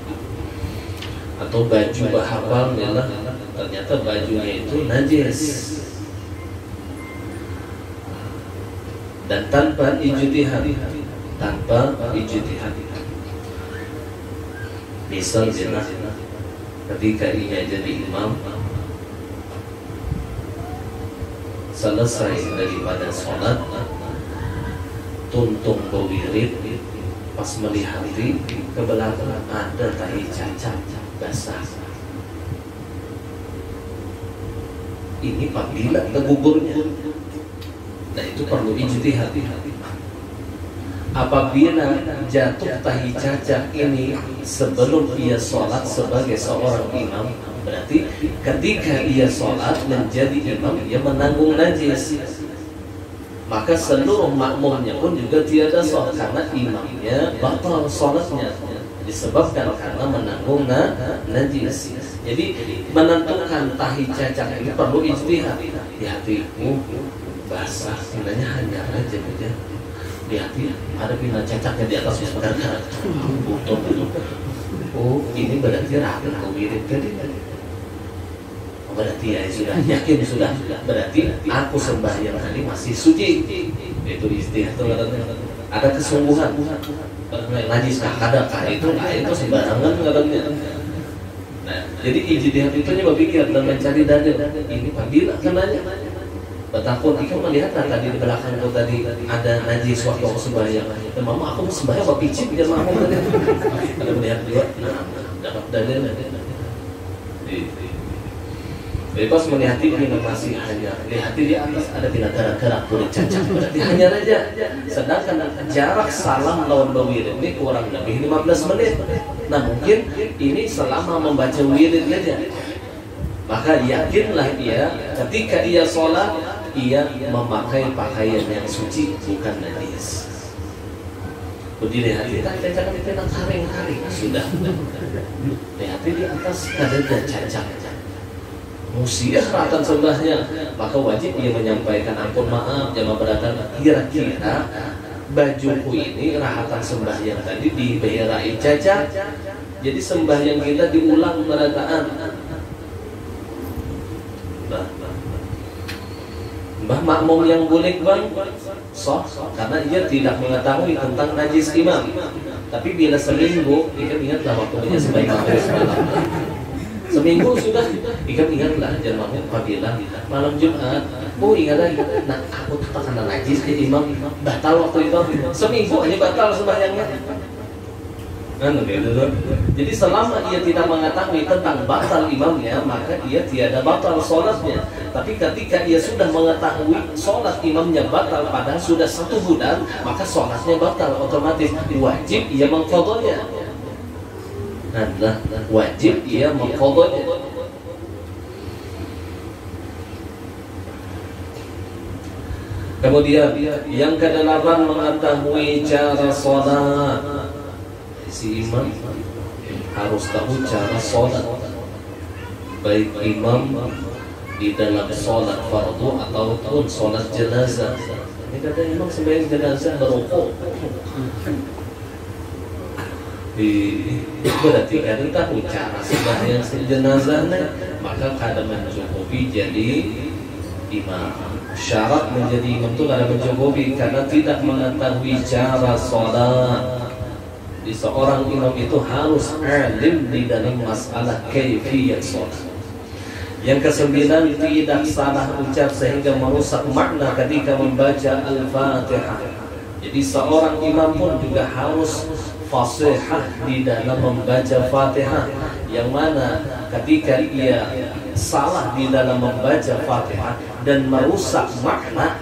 Atau baju bahapal ialah ternyata bajunya itu najis dan tanpa ijtihad. Misalnya ketika ia jadi imam, selesai daripada sholat, tuntung berwirid, pas melihat ke belakang ada tahi cacat basah. Ini apabila tegugurnya, nah itu perlu ijtihad. Apabila jatuh tahi cacat ini sebelum ia sholat sebagai seorang imam, berarti ketika ia sholat menjadi imam, ia menanggung najis. Maka seluruh makmumnya pun juga tiada sholat, karena imamnya batal sholatnya disebabkan karena menanggung najis. Jadi menentukan tahi cacat ini perlu ijtihad. Di hatimu basah, sebenarnya hanya aja. Hati ada bina cacatnya di atas sebenarnya. Oh, ini berarti rapi kau mirip ke dia. Berarti ya sudah yakin sudah. Berarti aku sembahyang tadi masih suci. Itu ijtihad. Ada kesungguhan. Najis kadakah itu sembarangan katanya. Nah, jadi ijtihad itu nyoba pikir dan mencari dalil. Ini pabila kenanya. Betapun Ika melihatlah tadi di belakangku tadi ada najis waktu aku sembahyang. Dan mama aku sembahyang apa picit dia mama tadi. Ada melihat dia, nah dapat dalil. Bebas melihat ini masih hanya di hati di atas ada binatang gerak boleh cacat berarti hanya aja. Sedangkan jarak salam lawan wirid ini kurang lebih 15 menit. Nah mungkin ini selama membaca wirid aja. Maka yakinlah ia ketika ia sholat ia memakai pakaian yang suci bukan najis. Berdiri hati jangan dipinang karing-karing sudah. Lihat di atas ada cacat. Musiah ratan sembahnya, maka wajib ia menyampaikan ampun maaf jamaah berdatang. Kira-kira bajuku ini rahatan sembahyang tadi diberai cacat, jadi sembahyang kita diulang berataan. Mbah makmum yang boleh bang, soh, karena ia tidak mengetahui tentang najis imam. Tapi bila seminggu, ingatlah waktunya sebaik malam. Seminggu sudah, ingatlah jangan apabila malam Jumat, ingatlah, nah aku tuh karena najis jadi imam batal waktu itu, seminggu aja batal sembahyangnya. Jadi selama ia tidak mengetahui tentang batal imamnya, maka ia tiada batal sholatnya. Tapi ketika ia sudah mengetahui sholat imamnya batal padahal sudah 1 bulan, maka sholatnya batal otomatis. Wajib ia mengqadhanya. Adalah wajib ia mengqadhanya. Kemudian yang ke-8 mengetahui cara sholat. Si imam harus tahu cara sholat, baik imam di dalam sholat fardu ataupun sholat jenazah. Ini kata imam sembahyang jenazah berukuk. Berarti kan tahu cara sembahyang jenazahnya, maka kada mencukupi jadi imam. Syarat menjadi imam itu kada mencukupi karena tidak mengetahui cara sholat. Di seorang imam itu harus alim di dalam masalah kaifiyat sholat. Yang ke-9 tidak salah ucap sehingga merusak makna ketika membaca Al-Fatihah. Jadi seorang imam pun juga harus fasihah di dalam membaca Fatihah. Yang mana ketika ia salah di dalam membaca Fatihah dan merusak makna,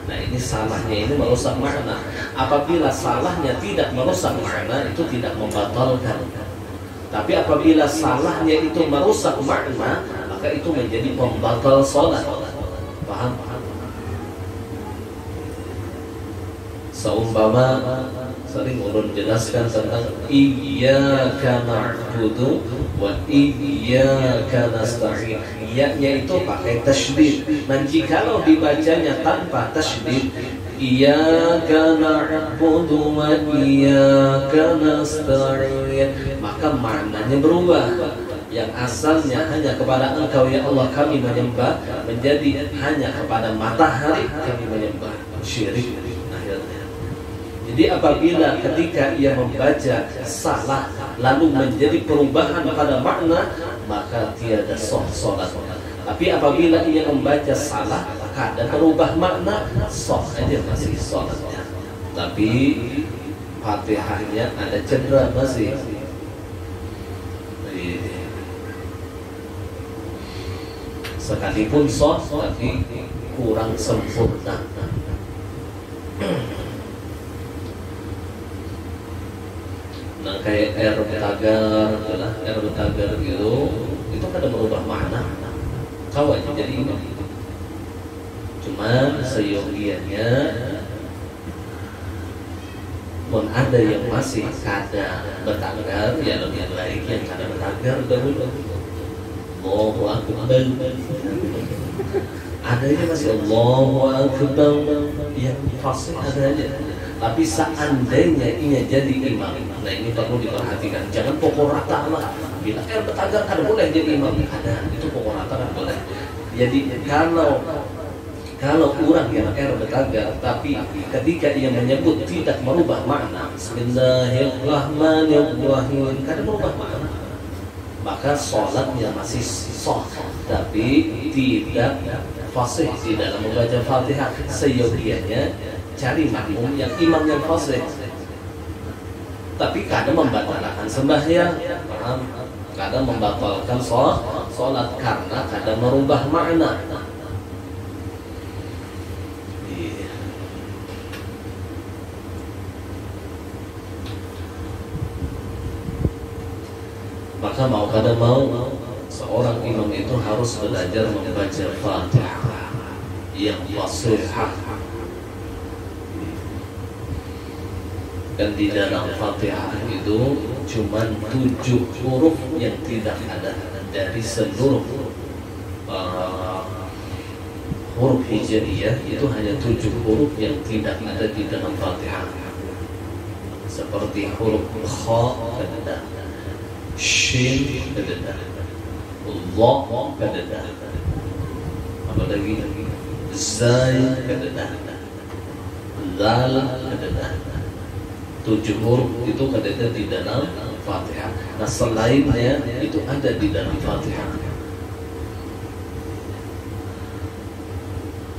nah ini salahnya ini merusak makna. Apabila salahnya tidak merusak makna itu tidak membatalkan. Tapi apabila salahnya itu merusak makna, maka itu menjadi pembatal sholat. Paham? Seumpama sering ulun jelaskan tentang iyyaka na'budu wa iyyaka nasta'in. Iya-nya itu pakai tasydid. Dan jikalau dibacanya tanpa tasydid, iyyaka na'budu wa iyyaka nasta'in, maka maknanya berubah. Yang asalnya hanya kepada Engkau ya Allah kami menyembah, menjadi hanya kepada matahari kami menyembah. Syirik akhirnya. Jadi apabila ketika ia membaca salah lalu menjadi perubahan pada makna, maka tiada sah salat. Tapi apabila ia membaca salah ada berubah makna, sah aja masih salatnya. Tapi Fatihahnya ada cedera masih. Sekalipun sah tapi kurang sempurna. Nah kayak air betagar, air betagar gitu, itu kan ada merubah makna. Kau aja jadi imam. Cuman seyogianya pun ada yang masih kada betagar, ya lebih baik yang kada betagar dahulu. Allahu Akbar. Adanya masih Allahu Akbar yang fasih adanya. Tapi seandainya ia jadi imam, nah ini perlu diperhatikan. Jangan pokok rata lah. Bila air betagar kan boleh jadi imam, ada itu pokok rata kan boleh. Jadi kalau orang yang air betagar, tapi ketika ia menyebut tidak merubah makna, Bismillahirrahmanirrahim, kan merubah makna, maka sholatnya masih sah, tapi tidak fasih di dalam membaca Fatihah, seyogianya cari makmum yang imam yang fasih. Tapi kadang membatalkan sembahyang, paham? Kadang membatalkan sholat karena kadang merubah makna. Maka mau kadang mau seorang imam itu harus belajar membaca Fatihah yang fasihah. Dan di dalam Fatihah itu cuma 7 huruf yang tidak ada dari seluruh huruf hijaiyah. Itu hanya 7 huruf yang tidak ada di dalam Fatihah, seperti huruf kha kada, shin kada, dha kada, apa lagi, zai kada, zal kada. 7 huruf itu ada di dalam Fatihah. Nah selainnya itu ada di dalam Fatihah.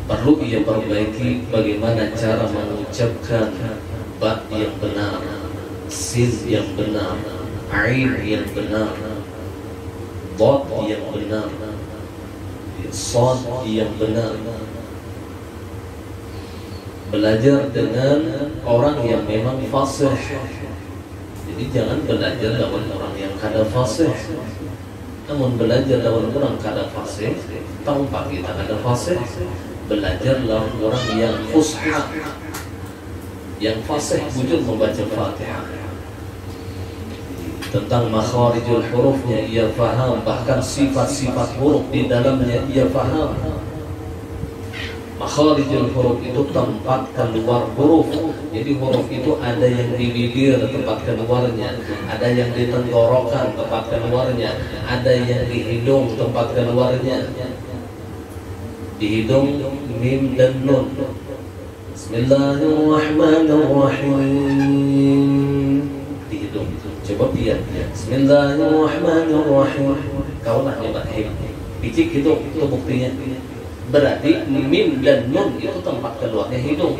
Perlu ia perbaiki bagaimana cara mengucapkan ba yang benar, sin yang benar, ain yang benar, dot yang benar, sad yang benar. Belajar dengan orang yang memang fasih. Jadi jangan belajar dengan orang yang kada fasih. Namun belajar dengan orang kada fasih, tanpa kita kada fasih, belajarlah orang yang fusha, yang fasih bujur membaca Fatihah. Tentang makharijul hurufnya ia faham, bahkan sifat-sifat huruf di dalamnya ia faham. Makharijul huruf itu tempat keluar huruf. Jadi huruf itu ada yang di bibir tempat keluarnya, ada yang di tenggorokan tempat keluarnya, ada yang di hidung tempat keluarnya. Di hidung mim dan nun. Bismillahirrahmanirrahim. Di hidung. Coba lihat. Bismillahirrahmanirrahim. Kaulah hebat him. Picik hidung itu buktinya. Berarti mim dan nun itu tempat keluarnya hidung.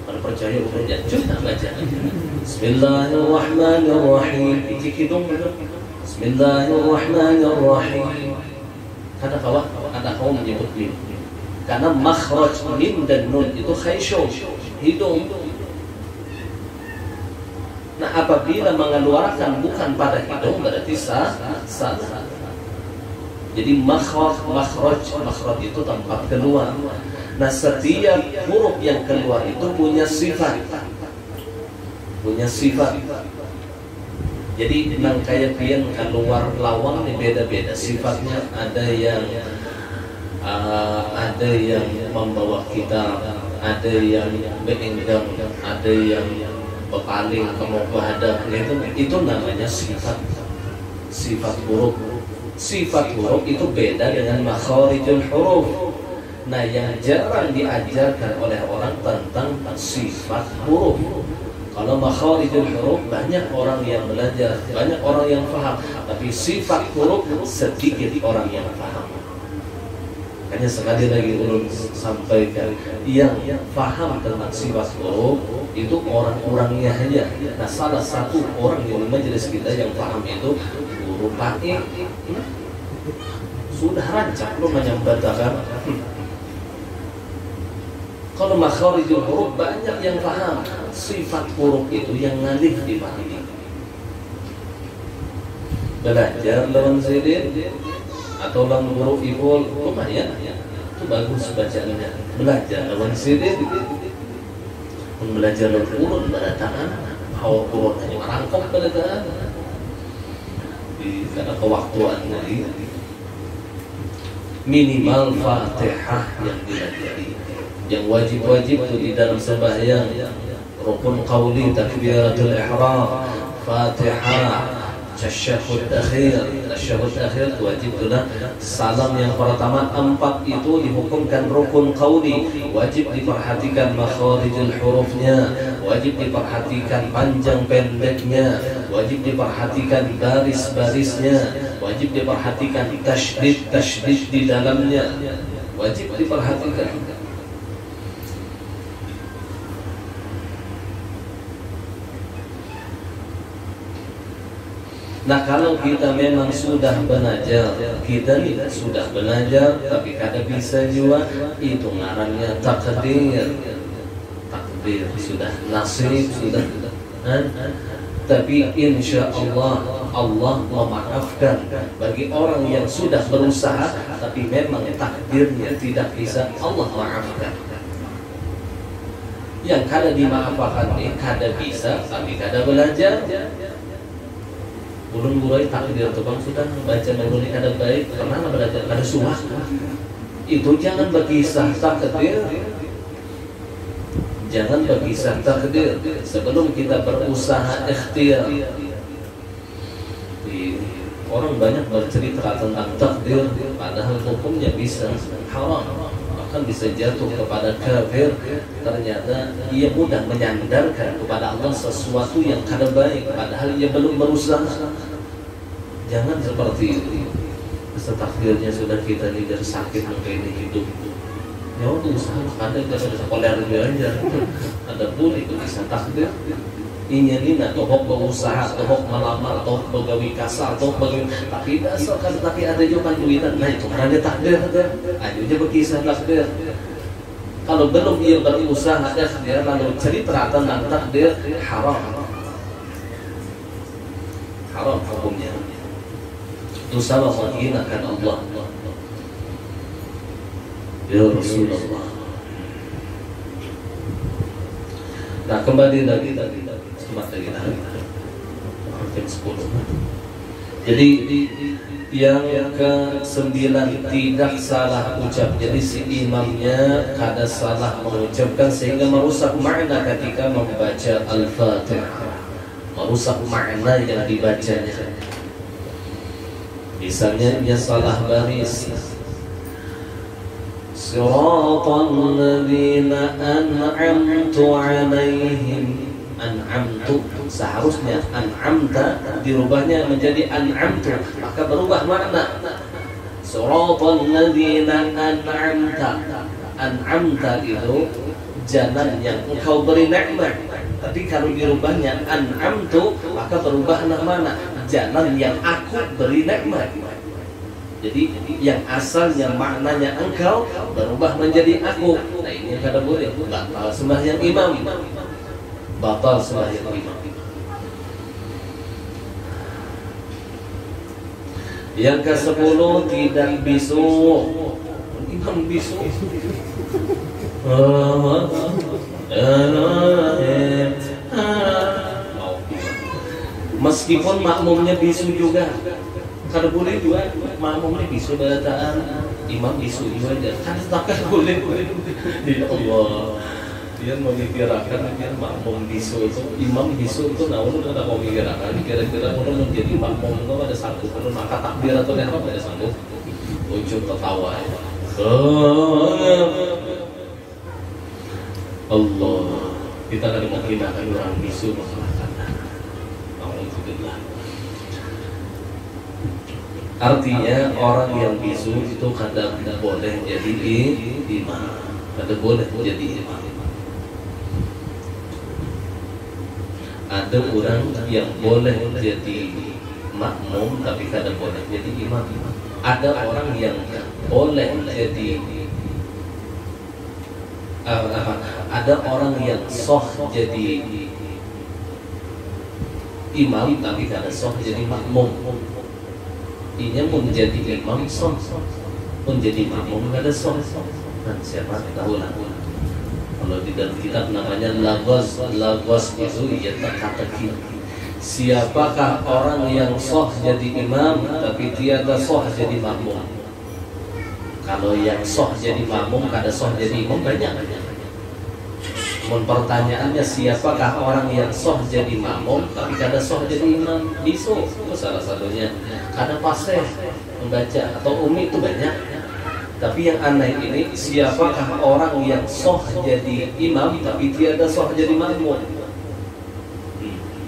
Kalau percaya udah cuma baca. Bismillahirrahmanirrahim. Picik hidung. Bismillahirrahmanirrahim. Ada kawan menyebut mim. Karena makhraj mim dan nun itu khayshum, hidung. Nah apabila mengeluarkan bukan pada hidung berarti salah. Jadi makhraj itu tempat keluar. Nah setiap huruf yang keluar itu punya sifat. Jadi nang kaya pian keluar lawang ini beda-beda sifatnya. Ada yang membawa kita, ada yang beenggang, ada yang berpaling ke menghadap. Itu namanya sifat huruf. Sifat huruf itu beda dengan makharijul huruf. Nah yang jarang diajarkan oleh orang tentang sifat huruf. Kalau makharijul huruf banyak orang yang belajar, banyak orang yang paham, tapi sifat huruf sedikit orang yang paham. Hanya sekali lagi ulun sampaikan, yang paham tentang sifat huruf itu orang-orangnya hanya. Nah salah satu orang di majelis kita yang paham itu guru pakai sudah rancak lu menyambatakan. Kalau makharijul huruf banyak yang paham, sifat huruf itu yang ngalih dipahami. Belajar lawan zidin atau lawan huruf ibul lumayan, itu bagus bacaannya. Belajar lawan zidin, belajar lawan urun berataan, hawa urun hanya merangkap berataan. Karena kewaktuan tadi minimal Fatihah yang dilajari. Yang wajib-wajib itu di dalam sembahyang, rukun qauli, takbiratul ihram, Fatihah, tasyahud akhir. Tasyahud akhir wajib sudah. Salam yang pertama 4 itu dihukumkan rukun qauli, wajib diperhatikan makharijul hurufnya, wajib diperhatikan panjang pendeknya, wajib diperhatikan baris-barisnya, wajib diperhatikan tasydid di dalamnya, wajib diperhatikan. Nah kalau kita memang sudah belajar, kita nih sudah belajar, tapi kada bisa juga, itu ngarannya takdir. Takdir sudah, nasib sudah. Tapi insya Allah Allah memaafkan bagi orang yang sudah berusaha, tapi memang takdirnya tidak bisa Allah maafkan. Yang kada dimaafkan ini kada bisa, tapi kada belajar. Ulun burai takdir tukang sudah baca ulun ini kada baik, pernah belajar kada suah. Itu jangan berkisah takdir. Jangan berkisah takdir sebelum kita berusaha ikhtiar. Orang banyak bercerita tentang takdir, padahal hukumnya bisa haram, bahkan bisa jatuh kepada kafir. Ternyata ia mudah menyandarkan kepada Allah sesuatu yang kada baik, padahal ia belum berusaha. Jangan seperti itu. Takdirnya sudah kita tidak sakit mungkin hidup. Ya udah usaha kada kita sekolah aja. Ada pun itu bisa takdir. Inya nina tohok berusaha, tohok melamar, tohok begawi kasar, tohok begawi, tapi dasar kan tapi ada juga duitan. Nah itu karena takdir. Aja berkisah takdir. Kalau belum ia berusaha dia lalu cerita tentang takdir, haram. Haram hukumnya. Itu sama menghinakan Allah. Ya Rasulullah. Nah kembali lagi jam 10. Jadi yang ke-9 tidak salah ucap. Jadi si imamnya kada salah mengucapkan sehingga merusak makna ketika membaca Al-Fatihah, merusak makna yang dibacanya. Misalnya dia salah baris, Siratal ladzina an'amtu 'alaihim. An'amtu seharusnya an'amta dirubahnya menjadi an'amtu, maka berubah makna. Siratal ladzina an'amta. An'amta itu jalan yang engkau beri nikmat. Tapi kalau dirubahnya an'amtu, maka berubah mana? Jalan yang aku beri nikmat. Jadi yang asalnya maknanya engkau berubah menjadi aku. Nah ini yang kada boleh. Batal sembahyang imam. Batal sembahyang imam. Yang ke-10 tidak bisu. Imam bisu. Meskipun makmumnya bisu juga, kada boleh juga makmumnya bisu bacaan, imam bisu juga aja. Kan boleh. Ya Allah, dia memikirkan dia makmum bisu itu, imam bisu itu, nah udah kada mau mikirkan. Kira-kira udah menjadi makmum itu ada satu, kalau maka takbir atau apa ada satu, ujung tertawa. Allah, kita kada mau hinakan orang bisu masalahkan. Artinya orang yang bisu itu kada boleh jadi imam, kada boleh jadi imam. Ada orang yang boleh jadi makmum tapi kada boleh jadi imam. Ada orang yang boleh jadi ada orang yang soh jadi imam tapi kada soh jadi makmum. Inya menjadi imam soh, menjadi makmum kada soh. Dan siapa tahu lah. Kalau di dalam kitab namanya lagos itu ia teka-teki. Siapakah orang yang soh jadi imam tapi tiada soh jadi makmum? Kalau yang soh jadi makmum kada soh jadi imam banyak. Pertanyaannya siapakah orang yang soh jadi makmum tapi kada soh jadi imam? Bisu salah satunya. Kada fasih membaca atau umi itu banyak. Tapi yang aneh ini siapakah orang yang soh jadi imam tapi tiada soh jadi makmum?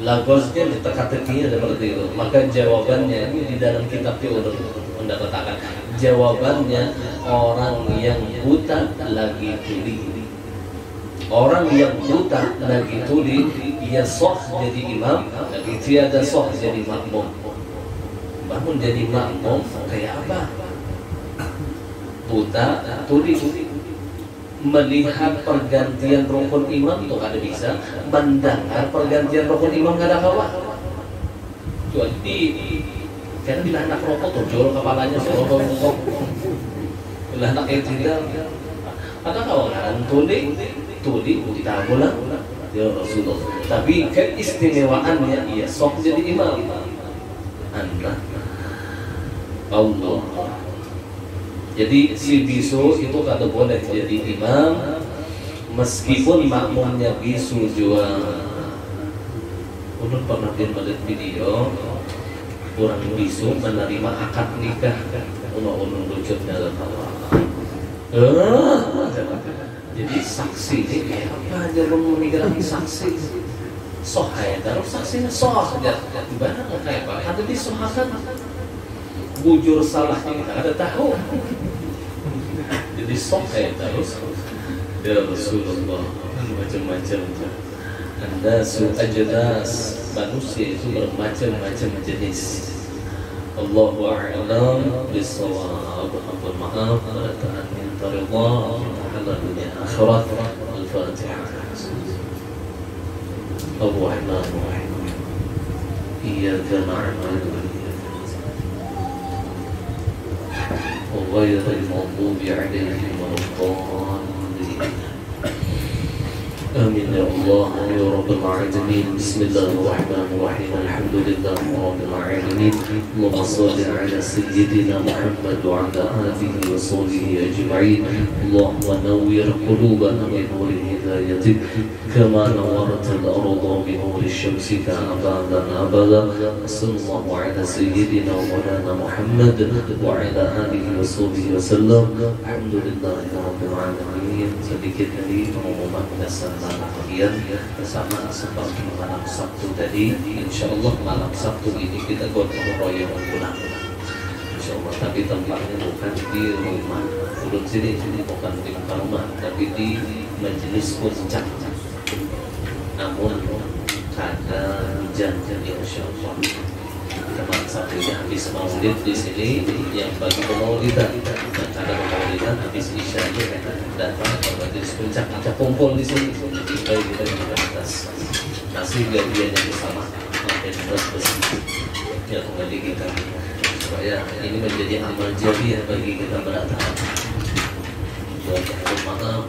Lagosnya teka-tekinya seperti itu. Maka jawabannya ini di dalam kitab Theodor mendapatkan Jawabannya orang yang buta lagi tuli. Orang yang buta lagi tuli, ia soh jadi imam, lagi tiada soh jadi makmum. Bangun jadi makmum kayak apa? Buta tuli, melihat pergantian rukun imam tuh kada bisa, mendengar pergantian rukun imam kada kawa. Jadi karena bila anak rokok tuh jual kepalanya rokok, bila anak yang tidak ada kawangan tuli kita pulang ya Rasulullah. Tapi keistimewaannya ia sok jadi imam. Anda Allah. Jadi si bisu itu kada boleh jadi imam meskipun makmumnya bisu juga. Ulun pernah melihat video orang bisu menerima akad nikah. Ulun lucunya jadi saksi ini kayak apa aja ulun meninggalkan saksi. Soh kayak taruh saksinya soh aja. Gimana kayak apa? Ada disohakan bujur salahnya kita ada tahu. Jadi soh kayak terus ya Rasulullah macam-macam. Anda ajelas manusia itu bermacam-macam jenis. Allahu a'lam bissawab. Ampun maaf dan minta ridha halal dunia akhirat. Al-Fatihah. Ar-Rahman Ar-Rahim. Iyyaka na'budu wa ghayril maghdubi 'alaihim waladdallin. آمين يا الله يا رب العالمين. بسم الله الرحمن الرحيم. الحمد لله رب العالمين. اللهم صل على سيدنا محمد وعلى آله وصحبه أجمعين. اللهم نور قلوبنا بنور هدايتك كما نورت الأرض بنور الشمس كأبدا أبدا. صلى الله على سيدنا ومولانا محمد وعلى آله وصحبه وسلم. الحمد لله رب العالمين. Sedikit dari pengumuman dasar kalian bersama seperti malam Sabtu tadi. Insyaallah malam Sabtu ini kita gotong royong pulang. Insyaallah, tapi tempatnya bukan di rumah. Ulun sini bukan di rumah, tapi di majelis puncak. Namun kada hujan jadi insyaallah. Teman Sabtu habis maulid di sini yang bagi pemaulidan dan ada pemaulidan habis isya datang ke majelis puncak, kita kumpul di sini. Kita di atas masih gajiannya bersama makin terus ya kembali kita supaya ini menjadi amal jariah bagi kita berdatang. Mohon maaf,